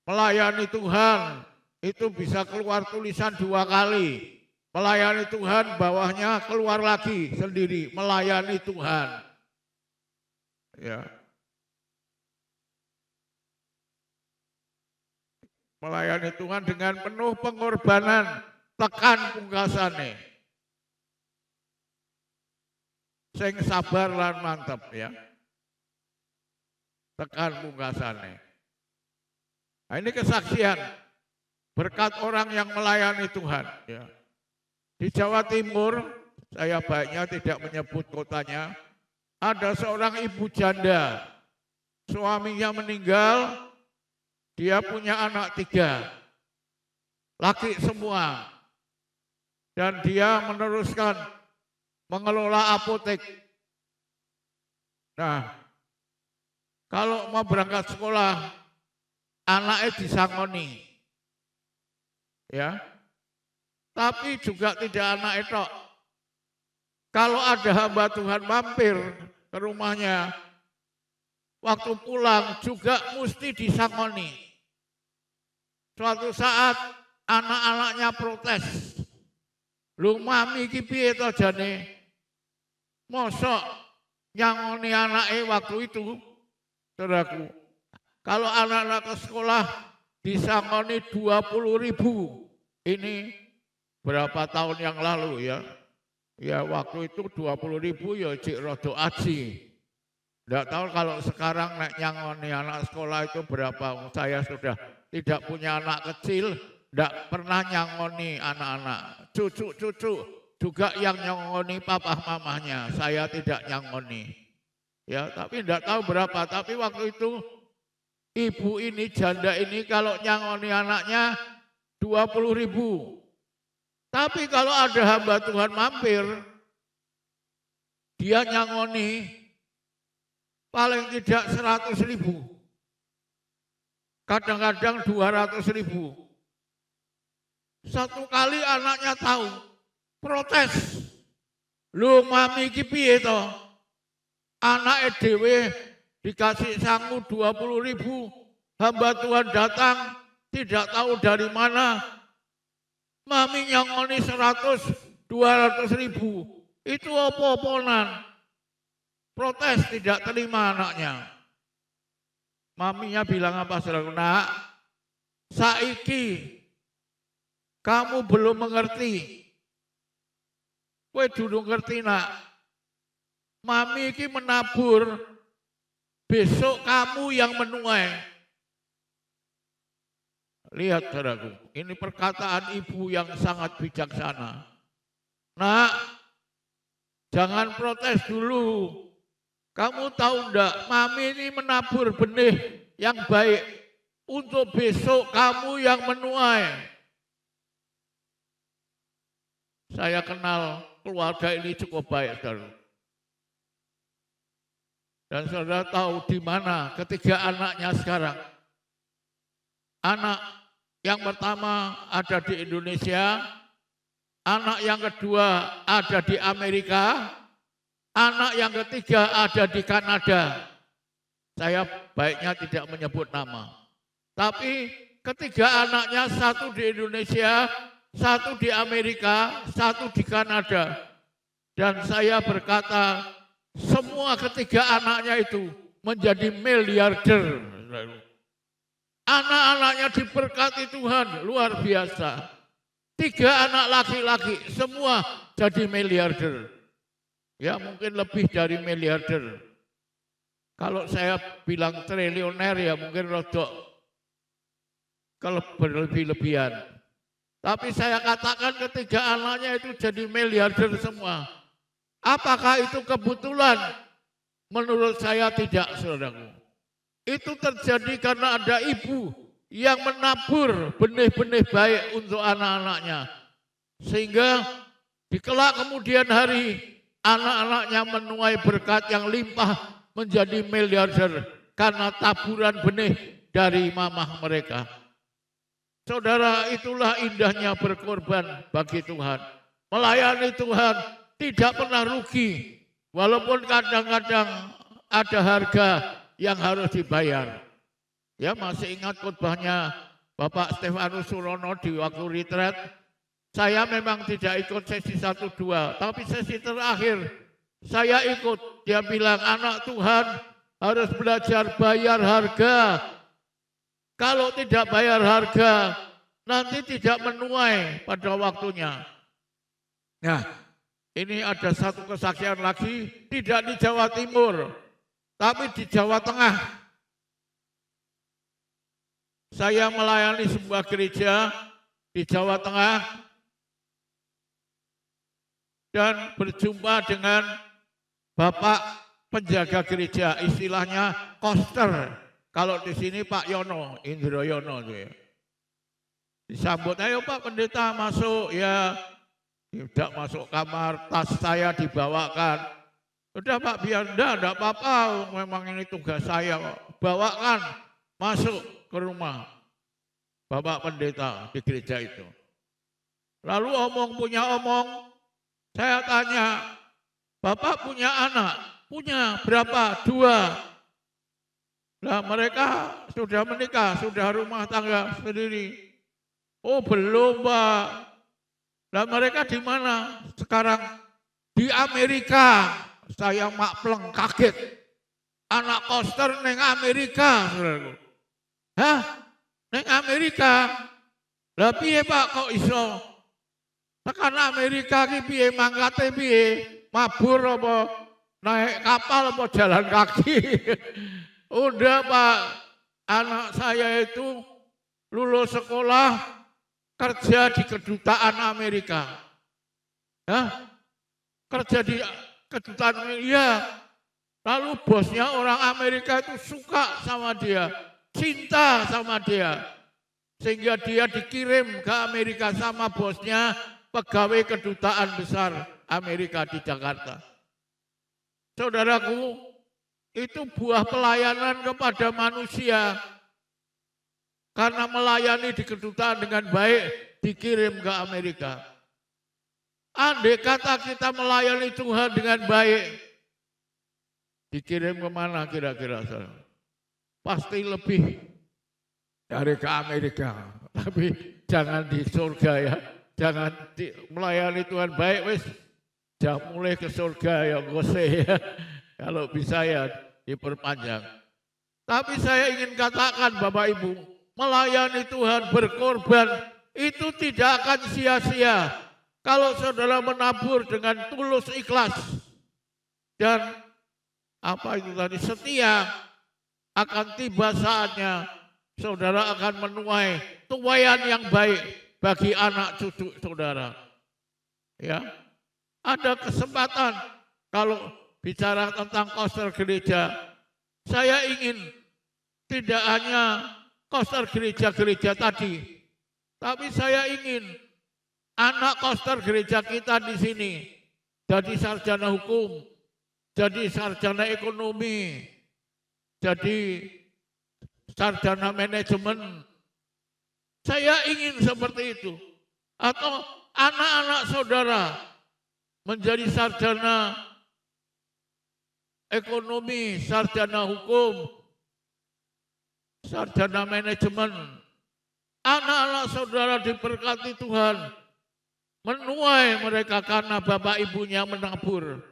Melayani Tuhan itu bisa keluar tulisan 2 kali. Melayani Tuhan bawahnya keluar lagi sendiri. Melayani Tuhan. Ya. Melayani Tuhan dengan penuh pengorbanan, tekan pungkasane. Sing sabar lan mantep ya. Tekan pungkasane. Nah, ini kesaksian berkat orang yang melayani Tuhan ya. Di Jawa Timur, saya baiknya tidak menyebut kotanya, ada seorang ibu janda, suaminya meninggal, dia punya anak 3, laki semua, dan dia meneruskan mengelola apotek. Nah, kalau mau berangkat sekolah, anaknya disangoni, ya, tapi juga tidak anak itu. Kalau ada hamba Tuhan mampir ke rumahnya, waktu pulang juga mesti disangoni. Suatu saat anak-anaknya protes. Lu mami iki piye to jane? Mosok nyangoni anake waktu itu, saudaraku. Kalau anak-anak ke sekolah disangoni 20.000. Ini berapa tahun yang lalu ya? Ya waktu itu 20.000 ya cik rodo aji. Tidak tahu kalau sekarang naik nyangoni anak sekolah itu berapa. Saya sudah tidak punya anak kecil, tidak pernah nyangoni anak-anak. Cucu-cucu juga yang nyangoni papa mamahnya. Saya tidak nyangoni. Ya, tapi tidak tahu berapa. Tapi waktu itu ibu ini, janda ini kalau nyangoni anaknya 20.000. Tapi kalau ada hamba Tuhan mampir, dia nyangoni paling tidak 100.000. Kadang-kadang 200.000. Satu kali anaknya tahu, protes. Lu mami iki piye to? Anake dhewe dikasih sangu 20.000, hamba Tuhan datang tidak tahu dari mana. Mami nyangoni 100, 200.000. Itu apa-apanan. Protes tidak terima anaknya. Maminya bilang apa, saudara? Nak, saiki kamu belum mengerti. Kowe durung ngerti, nak. Mami iki menabur, besok kamu yang menuai. Lihat saudaraku, ini perkataan ibu yang sangat bijaksana. Nak, jangan protes dulu. Kamu tahu enggak, Mami ini menabur benih yang baik untuk besok kamu yang menuai. Saya kenal keluarga ini cukup baik, saudara. Dan saudara tahu di mana ketiga anaknya sekarang. Anak yang pertama ada di Indonesia, anak yang kedua ada di Amerika, anak yang ketiga ada di Kanada. Saya baiknya tidak menyebut nama. Tapi ketiga anaknya, satu di Indonesia, satu di Amerika, satu di Kanada. Dan saya berkata, semua ketiga anaknya itu menjadi miliarder. Anak-anaknya diberkati Tuhan, luar biasa. 3 anak laki-laki, semua jadi miliarder. Ya mungkin lebih dari miliarder. Kalau saya bilang triliuner ya mungkin rodok berlebih-lebihan. Tapi saya katakan ketiga anaknya itu jadi miliarder semua. Apakah itu kebetulan? Menurut saya tidak, saudaraku. Itu terjadi karena ada ibu yang menabur benih-benih baik untuk anak-anaknya. Sehingga di kelak kemudian hari anak-anaknya menuai berkat yang limpah menjadi miliarder karena taburan benih dari mamah mereka. Saudara, itulah indahnya berkorban bagi Tuhan. Melayani Tuhan tidak pernah rugi, walaupun kadang-kadang ada harga yang harus dibayar. Ya masih ingat khotbahnya Bapak Stefanus Surono di waktu retret. Saya memang tidak ikut sesi 1-2, tapi sesi terakhir saya ikut. Dia bilang anak Tuhan harus belajar bayar harga. Kalau tidak bayar harga, nanti tidak menuai pada waktunya. Nah, ini ada satu kesaksian lagi, tidak di Jawa Timur, tapi di Jawa Tengah. Saya melayani sebuah gereja di Jawa Tengah dan berjumpa dengan Bapak penjaga gereja, istilahnya koster. Kalau di sini Pak Yono, Indro Yono. Disambut, ayo Pak Pendeta masuk, ya tidak masuk kamar, tas saya dibawakan. Udah Pak, biar enggak apa-apa, memang ini tugas saya. Bawakan, masuk ke rumah Bapak Pendeta di gereja itu. Lalu punya omong, saya tanya, Bapak punya anak? Punya berapa? 2. Nah mereka sudah menikah, sudah rumah tangga sendiri. Oh belum Pak. Nah mereka di mana? Sekarang di Amerika. Saya makpleng kaget. Anak koster neng Amerika. Hah? Neng Amerika? Lah piye Pak kok iso? Tekan Amerika ki piye mangkate piye? Mabur apa naik kapal apa jalan kaki? Udah Pak, anak saya itu lulus sekolah kerja di kedutaan Amerika. Hah? Kerja di kedutaan Amerika. Iya. Lalu bosnya orang Amerika itu suka sama dia, cinta sama dia. Sehingga dia dikirim ke Amerika sama bosnya, pegawai kedutaan besar Amerika di Jakarta. Saudaraku, itu buah pelayanan kepada manusia. Karena melayani di kedutaan dengan baik, dikirim ke Amerika. Andai kata kita melayani Tuhan dengan baik, dikirim kemana kira-kira? Pasti lebih dari ke Amerika. Tapi jangan di surga ya. Jangan melayani Tuhan baik, wis jangan mulai ke surga ya, gose ya. Kalau bisa ya diperpanjang. Tapi saya ingin katakan Bapak Ibu, melayani Tuhan, berkorban, itu tidak akan sia-sia. Kalau saudara menabur dengan tulus ikhlas dan apa itu tadi setia, akan tiba saatnya saudara akan menuai tuaian yang baik bagi anak cucu saudara. Ya, ada kesempatan kalau bicara tentang koster gereja, saya ingin tidak hanya koster gereja-gereja tadi, tapi saya ingin anak koster gereja kita di sini jadi sarjana hukum, jadi sarjana ekonomi, jadi sarjana manajemen. Saya ingin seperti itu. Atau anak-anak saudara menjadi sarjana ekonomi, sarjana hukum, sarjana manajemen. Anak-anak saudara diberkati Tuhan, menuai mereka karena bapak ibunya menabur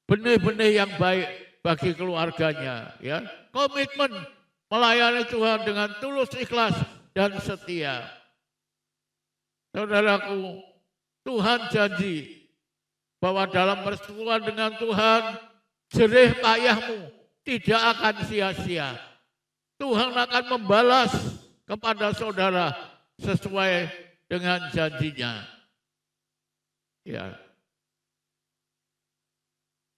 benih-benih yang baik bagi keluarganya. Ya, komitmen melayani Tuhan dengan tulus, ikhlas, dan setia. Saudaraku, Tuhan janji bahwa dalam persekutuan dengan Tuhan, jerih payahmu tidak akan sia-sia. Tuhan akan membalas kepada saudara sesuai dengan janjinya. Ya.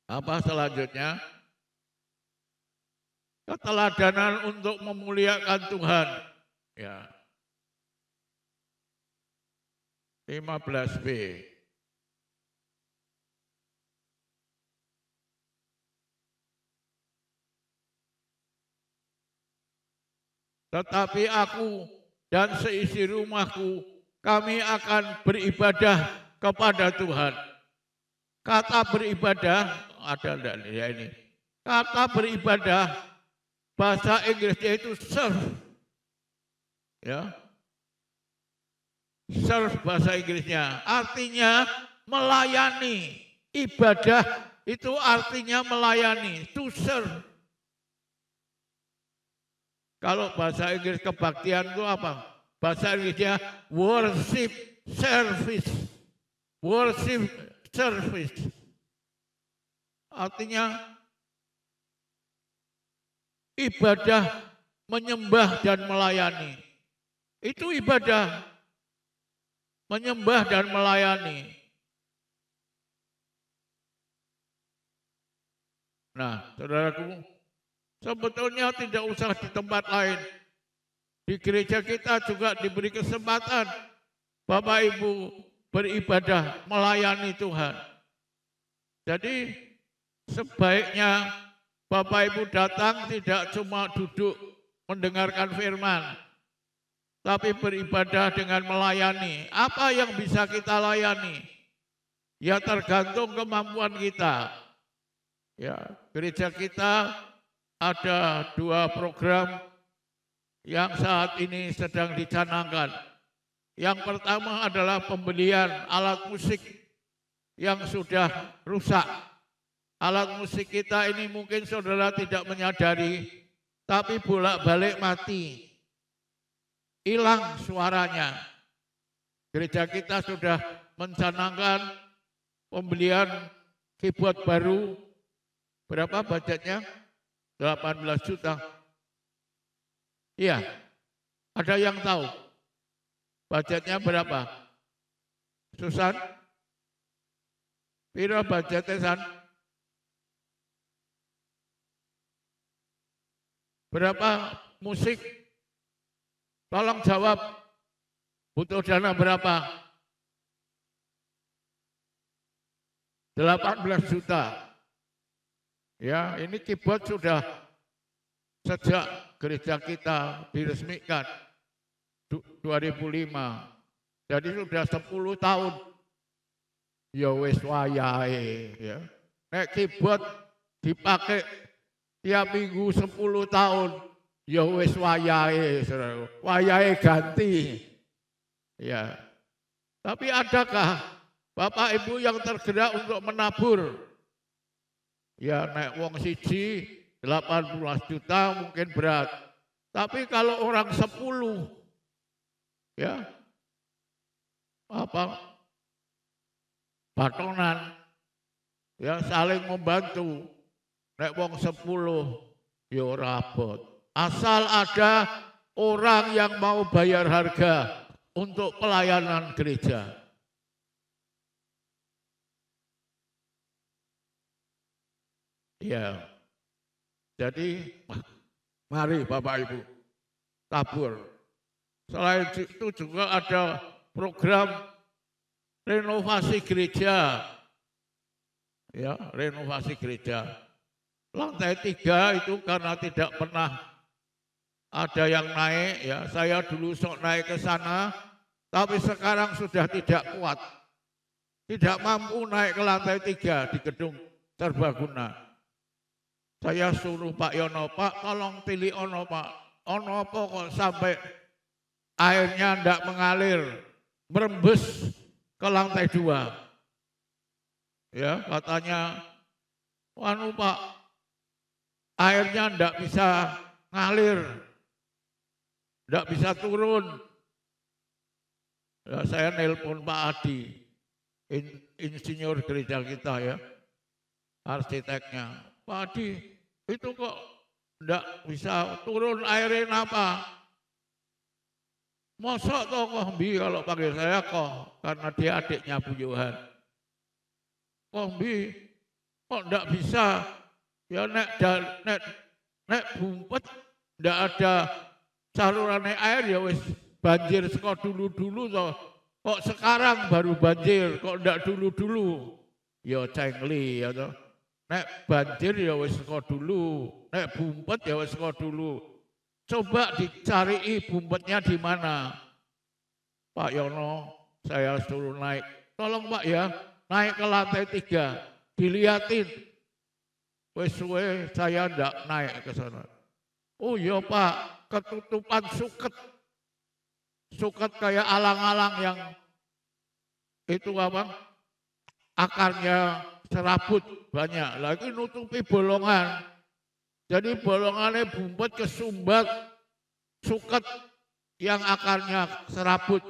Apa selanjutnya? Keteladanan untuk memuliakan Tuhan. Ya. 15b. Tetapi aku dan seisi rumahku, kami akan beribadah kepada Tuhan. Kata beribadah, ada enggak ya ini? Kata beribadah, bahasa Inggrisnya itu serve. Ya. Serve bahasa Inggrisnya, artinya melayani. Ibadah itu artinya melayani, to serve. Kalau bahasa Inggris kebaktian itu apa? Bahasa Inggrisnya worship service. Worship service. Artinya ibadah, menyembah dan melayani. Itu ibadah. Menyembah dan melayani. Nah, saudaraku, sebetulnya tidak usah di tempat lain. Di gereja kita juga diberi kesempatan Bapak Ibu beribadah, melayani Tuhan. Jadi sebaiknya Bapak Ibu datang tidak cuma duduk mendengarkan firman, tapi beribadah dengan melayani. Apa yang bisa kita layani? Ya tergantung kemampuan kita. Ya, gereja kita ada 2 program yang saat ini sedang dicanangkan. Yang pertama adalah pembelian alat musik yang sudah rusak. Alat musik kita ini mungkin saudara tidak menyadari, tapi bolak-balik mati. Hilang suaranya. Gereja kita sudah mencanangkan pembelian keyboard baru. Berapa budgetnya? 18 juta. Iya, ada yang tahu budgetnya berapa? Susan? Pira budgetnya, San? Berapa musik? Tolong jawab, butuh dana berapa? 18 juta. Ya, ini keyboard sudah sejak gereja kita diresmikan 2005. Jadi sudah 10 tahun. Ya wis wayahe ya. Nek keyboard dipakai tiap minggu 10 tahun. Ya wis wayahe, saudara. Wayahe ganti. Ya. Tapi adakah Bapak Ibu yang tergerak untuk menabur? Ya nek wong siji 18 juta mungkin berat. Tapi kalau orang 10 ya apa batonan ya saling membantu. Nek wong 10 ya rabot. Asal ada orang yang mau bayar harga untuk pelayanan gereja. Ya, jadi mari Bapak Ibu tabur. Selain itu juga ada program renovasi gereja. Ya, renovasi gereja. Lantai 3 itu karena tidak pernah ada yang naik, ya saya dulu sok naik ke sana, tapi sekarang sudah tidak kuat. Tidak mampu naik ke lantai 3 di gedung Serbaguna. Saya suruh Pak Yono, Pak tolong pilih ono Pak. Ono apa kok sampai airnya tidak mengalir, merembes ke lantai 2. Ya katanya, anu Pak, airnya tidak bisa ngalir, tidak bisa turun. Ya, saya nelpon Pak Adi, insinyur gereja kita ya, arsiteknya. Pak Adi, itu kok tidak bisa turun airin apa? Mosok toh Kombi kalau panggil saya kok, karena dia adiknya Bu Yohan. Kombi, kok tidak bisa? Ya nek bumpet, tidak ada saluran air ya wis banjir kok dulu toh. Kok sekarang baru banjir, kok tidak dulu. Ya cengli ya toh. Nek banjir ya wis kok dulu, nek bumpet ya wis kok dulu. Coba dicari bumpetnya di mana. Pak Yono, saya suruh naik. Tolong Pak ya, naik ke lantai 3, dilihatin. Wes suwe saya ndak naik ke sana. Oh iya Pak, ketutupan suket. Suket kayak alang-alang yang itu apa? Akarnya serabut banyak. Lagi nutupi bolongan. Jadi bolongannya bumpet kesumbat suket yang akarnya serabut.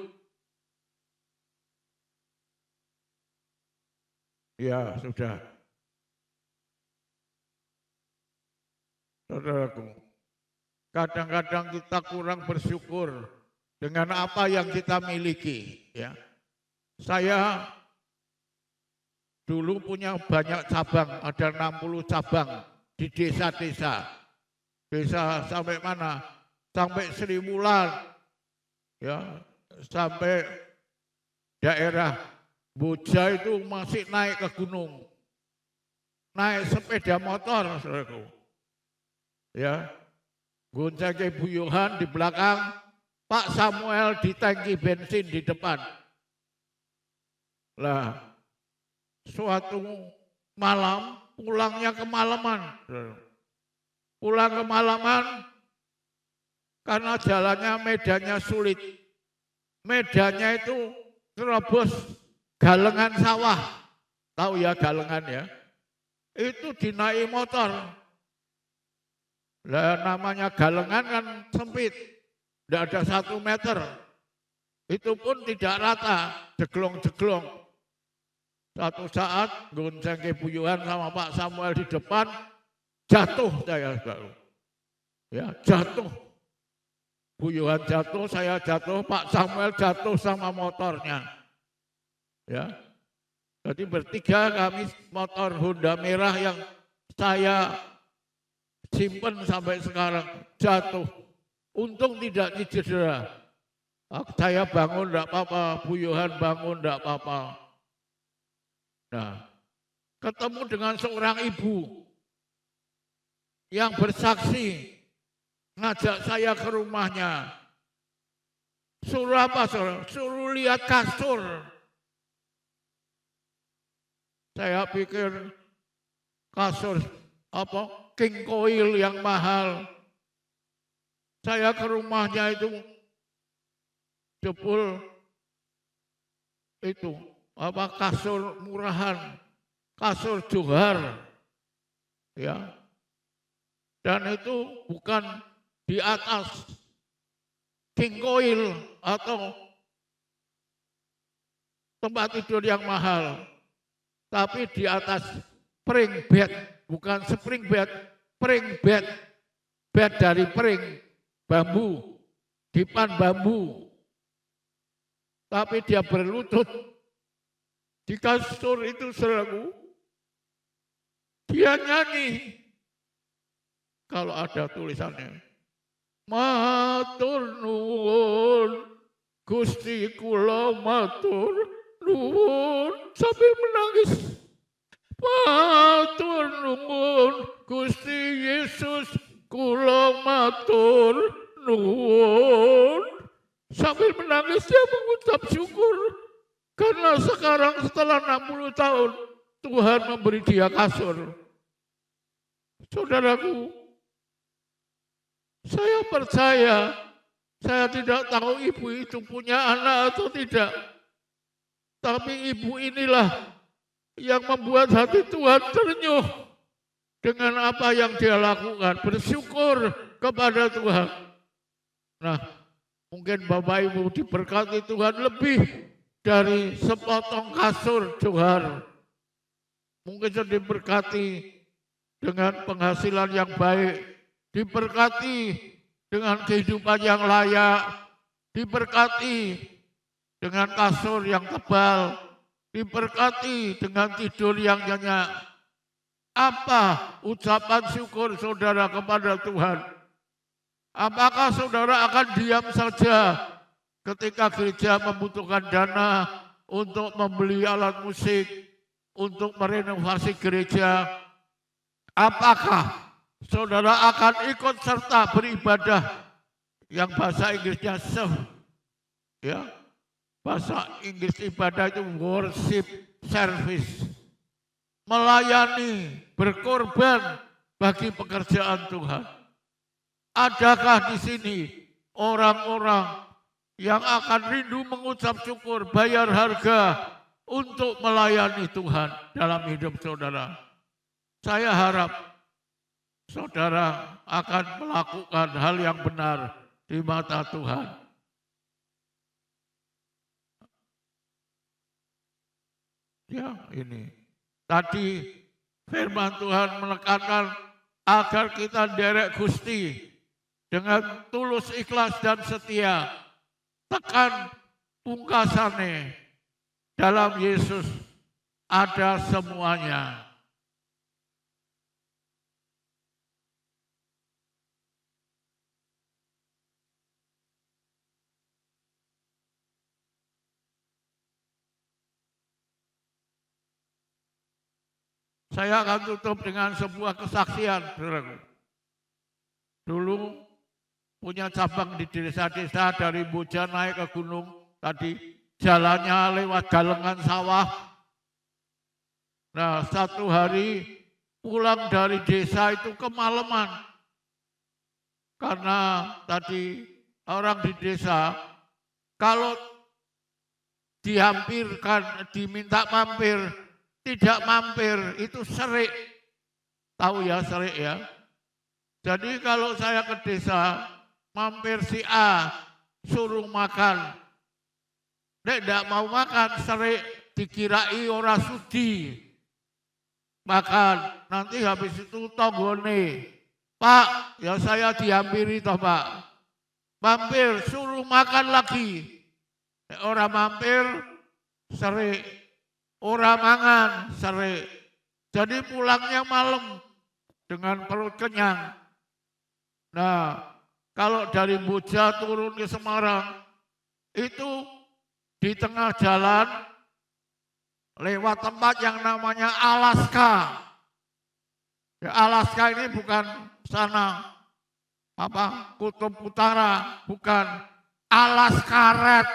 Ya sudah. Saudaraku, kadang-kadang kita kurang bersyukur dengan apa yang kita miliki. Ya, saya dulu punya banyak cabang, ada 60 cabang di desa-desa. Desa sampai mana? Sampai Sri Wulan, ya, sampai daerah Boja itu masih naik ke gunung, naik sepeda motor, saudaraku. Ya, gonceng Bu Yohan di belakang, Pak Samuel di tangki bensin di depan. Lah, suatu malam pulangnya kemalaman. Pulang kemalaman karena jalannya medannya sulit. Medannya itu terobos galengan sawah. Tahu ya galengan ya? Itu dinaiki motor. Lah namanya galengan kan sempit. Tidak ada 1 meter. Itu pun tidak rata, jeglong-jeglong. Satu saat gonceng kebuyuhan sama Pak Samuel di depan, jatuh saya. Ya, jatuh. Buyuhan jatuh, saya jatuh, Pak Samuel jatuh sama motornya. Ya. Jadi bertiga kami motor Honda merah yang saya simpen sampai sekarang jatuh. Untung tidak cedera. Saya bangun enggak apa-apa, Bu Yohan bangun enggak apa-apa. Nah, ketemu dengan seorang ibu yang bersaksi ngajak saya ke rumahnya. Suruh apa? Suruh lihat kasur. Saya pikir kasur apa? King Coil yang mahal. Saya ke rumahnya itu jebul itu apa kasur murahan, kasur Johar. Ya. Dan itu bukan di atas King Coil atau tempat tidur yang mahal, tapi di atas spring bed, bukan spring bed, spring bed, bed dari pring bambu, dipan bambu. Tapi dia berlutut di kasur itu, saudaraku. dia nyanyi. Kalau ada tulisannya, matur nuwun, Gusti kula matur nuwun, sambil menangis. Matur nuwun, Gusti Yesus kula matur nuwun. Sambil menangis dia mengucap syukur. Karena sekarang setelah 60 tahun Tuhan memberi dia kasur. Saudaraku, saya percaya, saya tidak tahu ibu itu punya anak atau tidak. Tapi ibu inilah yang membuat hati Tuhan ternyuh dengan apa yang dia lakukan. Bersyukur kepada Tuhan. Nah, mungkin Bapak Ibu diberkati Tuhan lebih dari sepotong kasur johar. Mungkin sudah diberkati dengan penghasilan yang baik, diberkati dengan kehidupan yang layak, diberkati dengan kasur yang tebal, diberkati dengan tidur yang nyenyak. Apa ucapan syukur saudara kepada Tuhan? Apakah saudara akan diam saja ketika gereja membutuhkan dana untuk membeli alat musik, untuk merenovasi gereja? Apakah saudara akan ikut serta beribadah yang bahasa Inggrisnya serve? Ya, bahasa Inggris ibadah itu worship service. Melayani, berkorban bagi pekerjaan Tuhan. Adakah di sini orang-orang yang akan rindu mengucap syukur, bayar harga untuk melayani Tuhan dalam hidup saudara? Saya harap saudara akan melakukan hal yang benar di mata Tuhan. Ya, ini. Tadi firman Tuhan menekankan agar kita derek Gusti dengan tulus, ikhlas, dan setia. Tekan pungkasane, dalam Yesus ada semuanya. Saya akan tutup dengan sebuah kesaksian, saudaraku. Dulu punya cabang di desa-desa, dari Boja naik ke gunung, tadi jalannya lewat galengan sawah. Nah, satu hari pulang dari desa itu kemalaman. Karena tadi orang di desa, kalau dihampirkan, diminta mampir, tidak mampir, itu serik. Tahu ya serik ya? Jadi kalau saya ke desa, mampir si A, suruh makan. Nek tidak mau makan, serik, dikirai ora sudi. Makan, nanti habis itu tonggone. Pak, ya saya dihampiri toh Pak. Mampir, suruh makan lagi. Nek ora mampir, serik. Ora mangan, serik. Jadi pulangnya malam dengan perut kenyang. Nah, kalau dari Boja turun ke Semarang, itu di tengah jalan lewat tempat yang namanya Alaska. Ya, Alaska ini bukan sana Kutub Utara, bukan. Alaskaret.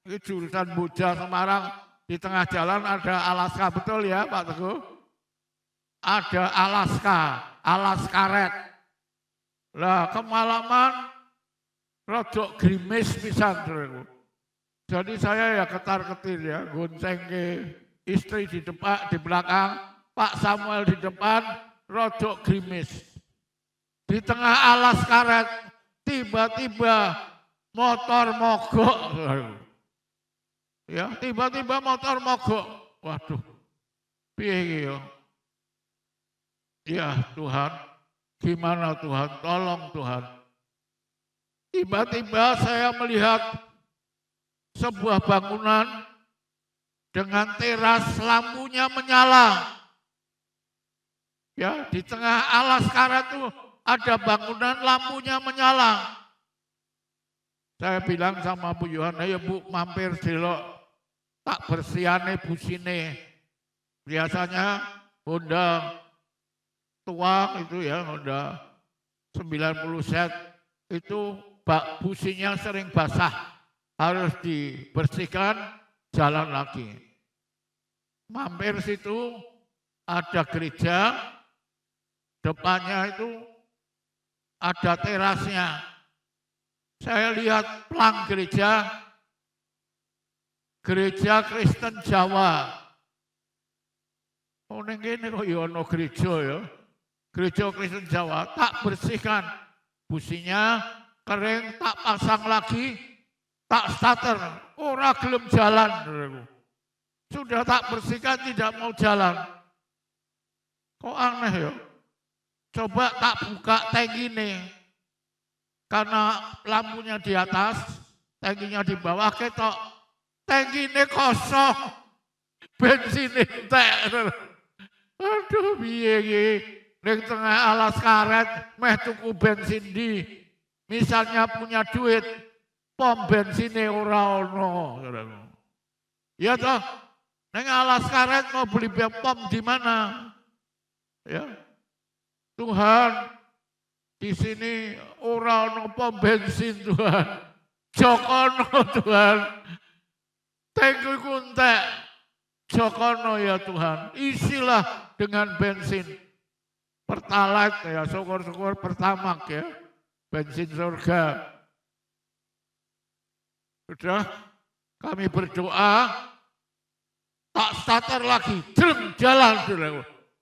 Ini jurusan Boja Semarang. Di tengah jalan ada Alaska, betul ya Pak Teguh? Ada Alaskaret. Lah kemalaman rodok grimis pisan. Jadi saya ya ketar-ketir ya, gonceng ke istri di depan, di belakang, Pak Samuel di depan, rodok grimis. Di tengah Alaskaret tiba-tiba motor mogok. Ya, tiba-tiba motor mogok. Waduh, piye ya? Ya Tuhan, gimana Tuhan? Tolong Tuhan. Tiba-tiba saya melihat sebuah bangunan dengan teras lampunya menyala. Ya, di tengah alas karet itu ada bangunan lampunya menyala. Saya bilang sama Bu Yohana, ya Bu mampir delok tak bersiane busine. Biasanya Honda tua itu ya, Honda 90 set itu businya sering basah. Harus dibersihkan, jalan lagi. Mampir situ ada gereja, depannya itu ada terasnya. Saya lihat pelang gereja Kristen Jawa. Oh ning kene kok ya ana gereja ya. Gereja Kristen Jawa tak bersihkan. Businya kering, tak pasang lagi, tak starter, ora gelem jalan. Sudah tak bersihkan tidak mau jalan. Kok aneh ya? Coba tak buka tangkine. Karena lampunya di atas, tangkinya di bawah, ketok tangkine kosong. Bensin entek. Aduh piye iki? Ning tengah alas karet meh tuku bensin di. Misalnya punya duit, pom bensinnya ora ono. Ya toh, ning alas karet mau beli pom di mana? Ya. Tuhan, di sini ora ono pom bensin Tuhan. Jokono Tuhan. Tengku kuntek. Jokono ya Tuhan. Isilah dengan bensin. Pertalite ya, syukur-syukur Pertamax ya. Bensin surga. Sudah kami berdoa, tak starter lagi, jalan,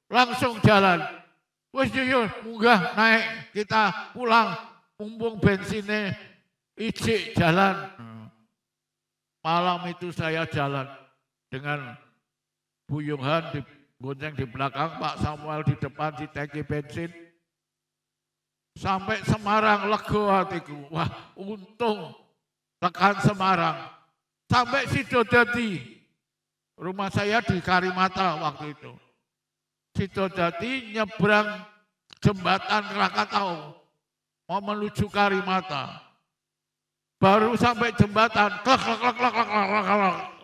langsung jalan. Wes yuk, munggah naik, kita pulang, mumpung bensinnya ijik jalan. Malam itu saya jalan dengan Bu Yohan bonceng di belakang, Pak Samuel di depan di tangki bensin. Sampai Semarang lego hatiku. Wah, untung tekan Semarang. Sampai Sidodadi. Rumah saya di Karimata waktu itu. Sidodadi nyebrang jembatan Krakatau. Mau menuju Karimata. Baru sampai jembatan, klak,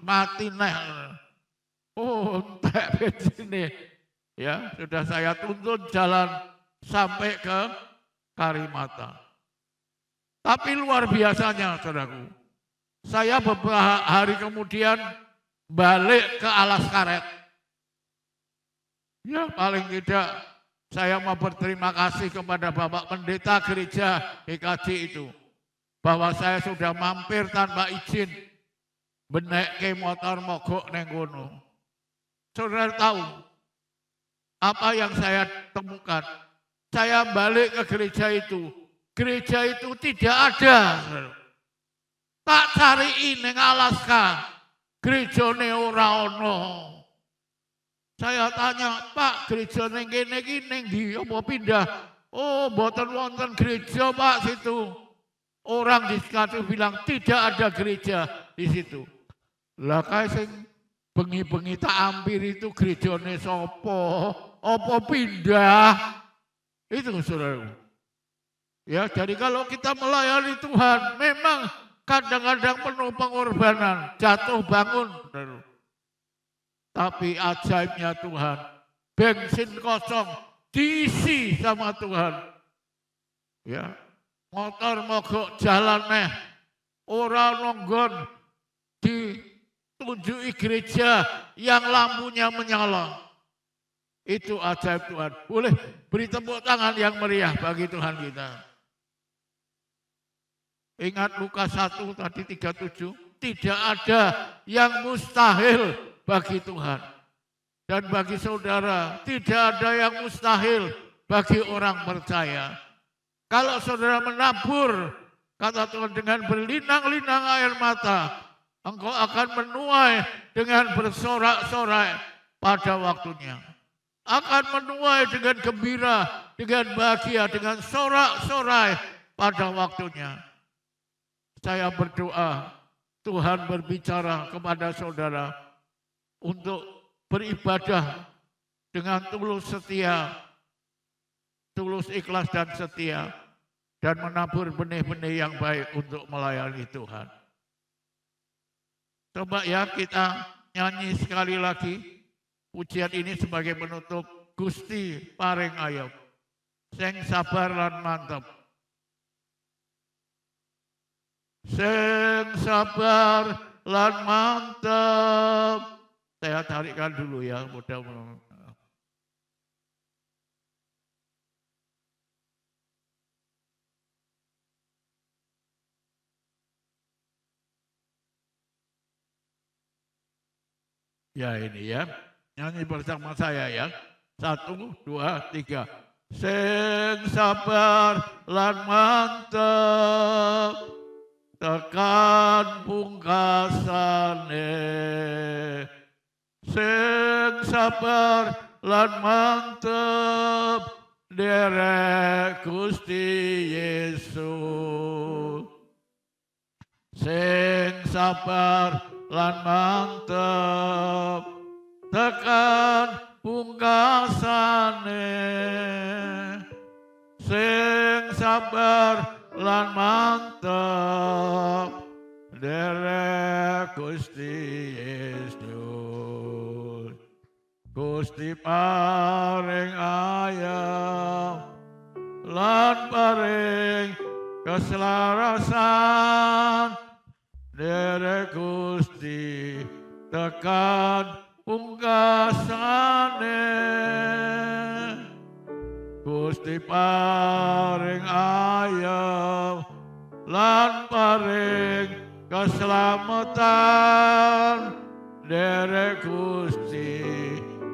mati neh. Oh, entek bensinnya. Ya, sudah saya tuntun jalan sampai ke Karimata. Tapi luar biasanya, saudaraku. Saya beberapa hari kemudian balik ke alas karet. Ya, paling tidak saya mau berterima kasih kepada Bapak Pendeta Gereja GKJ itu. Bahwa saya sudah mampir tanpa izin benekke motor mogok neng kono. Saudara tahu apa yang saya temukan? Saya balik ke gereja itu tidak ada. Tak cari ning Alaska, gerejane ora ono. Saya tanya, Pak, gereja ning kene iki ning ndi apa pindah? Oh, mboten wonten gereja, Pak, situ. Orang di situ bilang tidak ada gereja di situ. Lah kae sing bengi-bengi tak ampir itu gerejane sapa? Apa pindah? Itu saudara. Ya, jadi kalau kita melayani Tuhan memang kadang-kadang penuh pengorbanan, jatuh bangun. Saudara. Tapi ajaibnya Tuhan, bensin kosong diisi sama Tuhan. Ya. Motor mogok jalan neh, orang nonggon ditunjuki gereja yang lampunya menyala. Itu ajaib Tuhan. Boleh beri tepuk tangan yang meriah bagi Tuhan kita. Ingat Lukas 1 tadi 37, tidak ada yang mustahil bagi Tuhan. Dan bagi saudara, tidak ada yang mustahil bagi orang percaya. Kalau saudara menabur, kata Tuhan, dengan berlinang-linang air mata, engkau akan menuai dengan bersorak-sorai pada waktunya. Akan menuai dengan gembira, dengan bahagia, dengan sorak-sorai pada waktunya. Saya berdoa, Tuhan berbicara kepada saudara untuk beribadah dengan tulus setia tulus, ikhlas dan setia, dan menabur benih-benih yang baik untuk melayani Tuhan. Coba ya kita nyanyi sekali lagi pujian ini sebagai penutup. Gusti paring ayem, sing sabar lan mantep. Sing sabar lan mantep. Saya tarikkan dulu ya, mudah-mudahan. Ya ini ya, nyanyi bersama saya ya. 1, 2, 3. Sing sabar lan mantep, tekan pungkasane. Sing sabar lan mantep, derek Gusti Yesus. Sing sabar lan mantep, tekan pungkasane. Sing sabar lan mantep, derek Gusti Yesus. Gusti paring ayem lan paring keselarasan, derek Gusti tekan pungkasane. Gusti paring ayem lan paring keselamatan, derek Gusti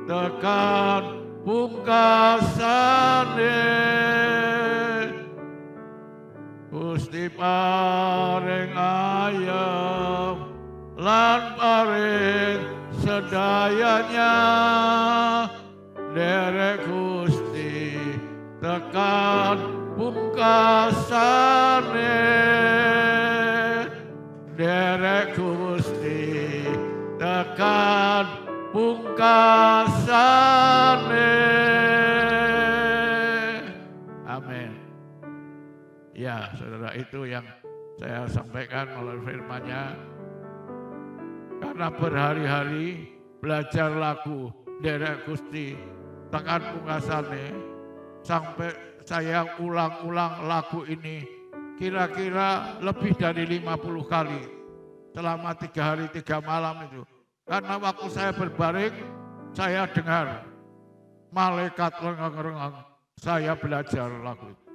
tekan pungkasane. Gusti paring ayem lan paring sedayanya, derek Gusti tekan pungkasane. Derek Gusti tekan pungkasane. Amin. Ya, saudara, itu yang saya sampaikan melalui firman-Nya. Karena berhari-hari belajar lagu derek Gusti tekan pungkasane, sampai saya ulang-ulang lagu ini kira-kira lebih dari 50 kali selama 3 hari 3 malam itu. Karena waktu saya berbaring, saya dengar malaikat lengang-lengang, saya belajar lagu itu.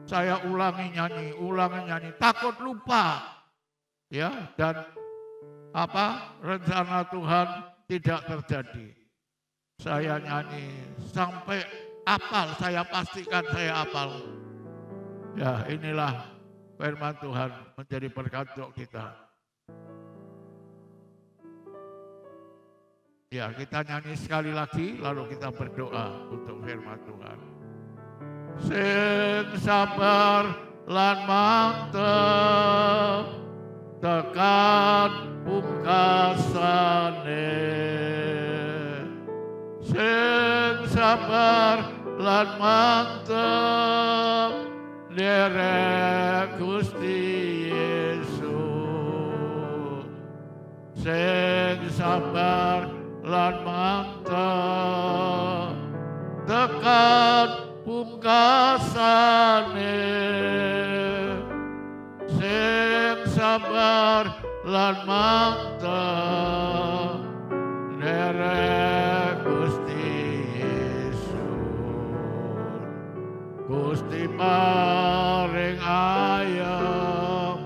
Saya ulangi nyanyi, takut lupa. Ya, dan rencana Tuhan tidak terjadi. Saya nyanyi sampai apal, saya pastikan saya apal. Ya, inilah firman Tuhan menjadi berkat untuk kita. Ya, kita nyanyi sekali lagi lalu kita berdoa untuk firman Tuhan. Sing sabar lan mantep, tekan pungkasane. Sing sabar lan mantep, derek Gusti Yesus. Sing sabar lan mantep, tekan pungkasane. Sing sabar lan mantep, derek Gusti Yesus. Gusti paring ayem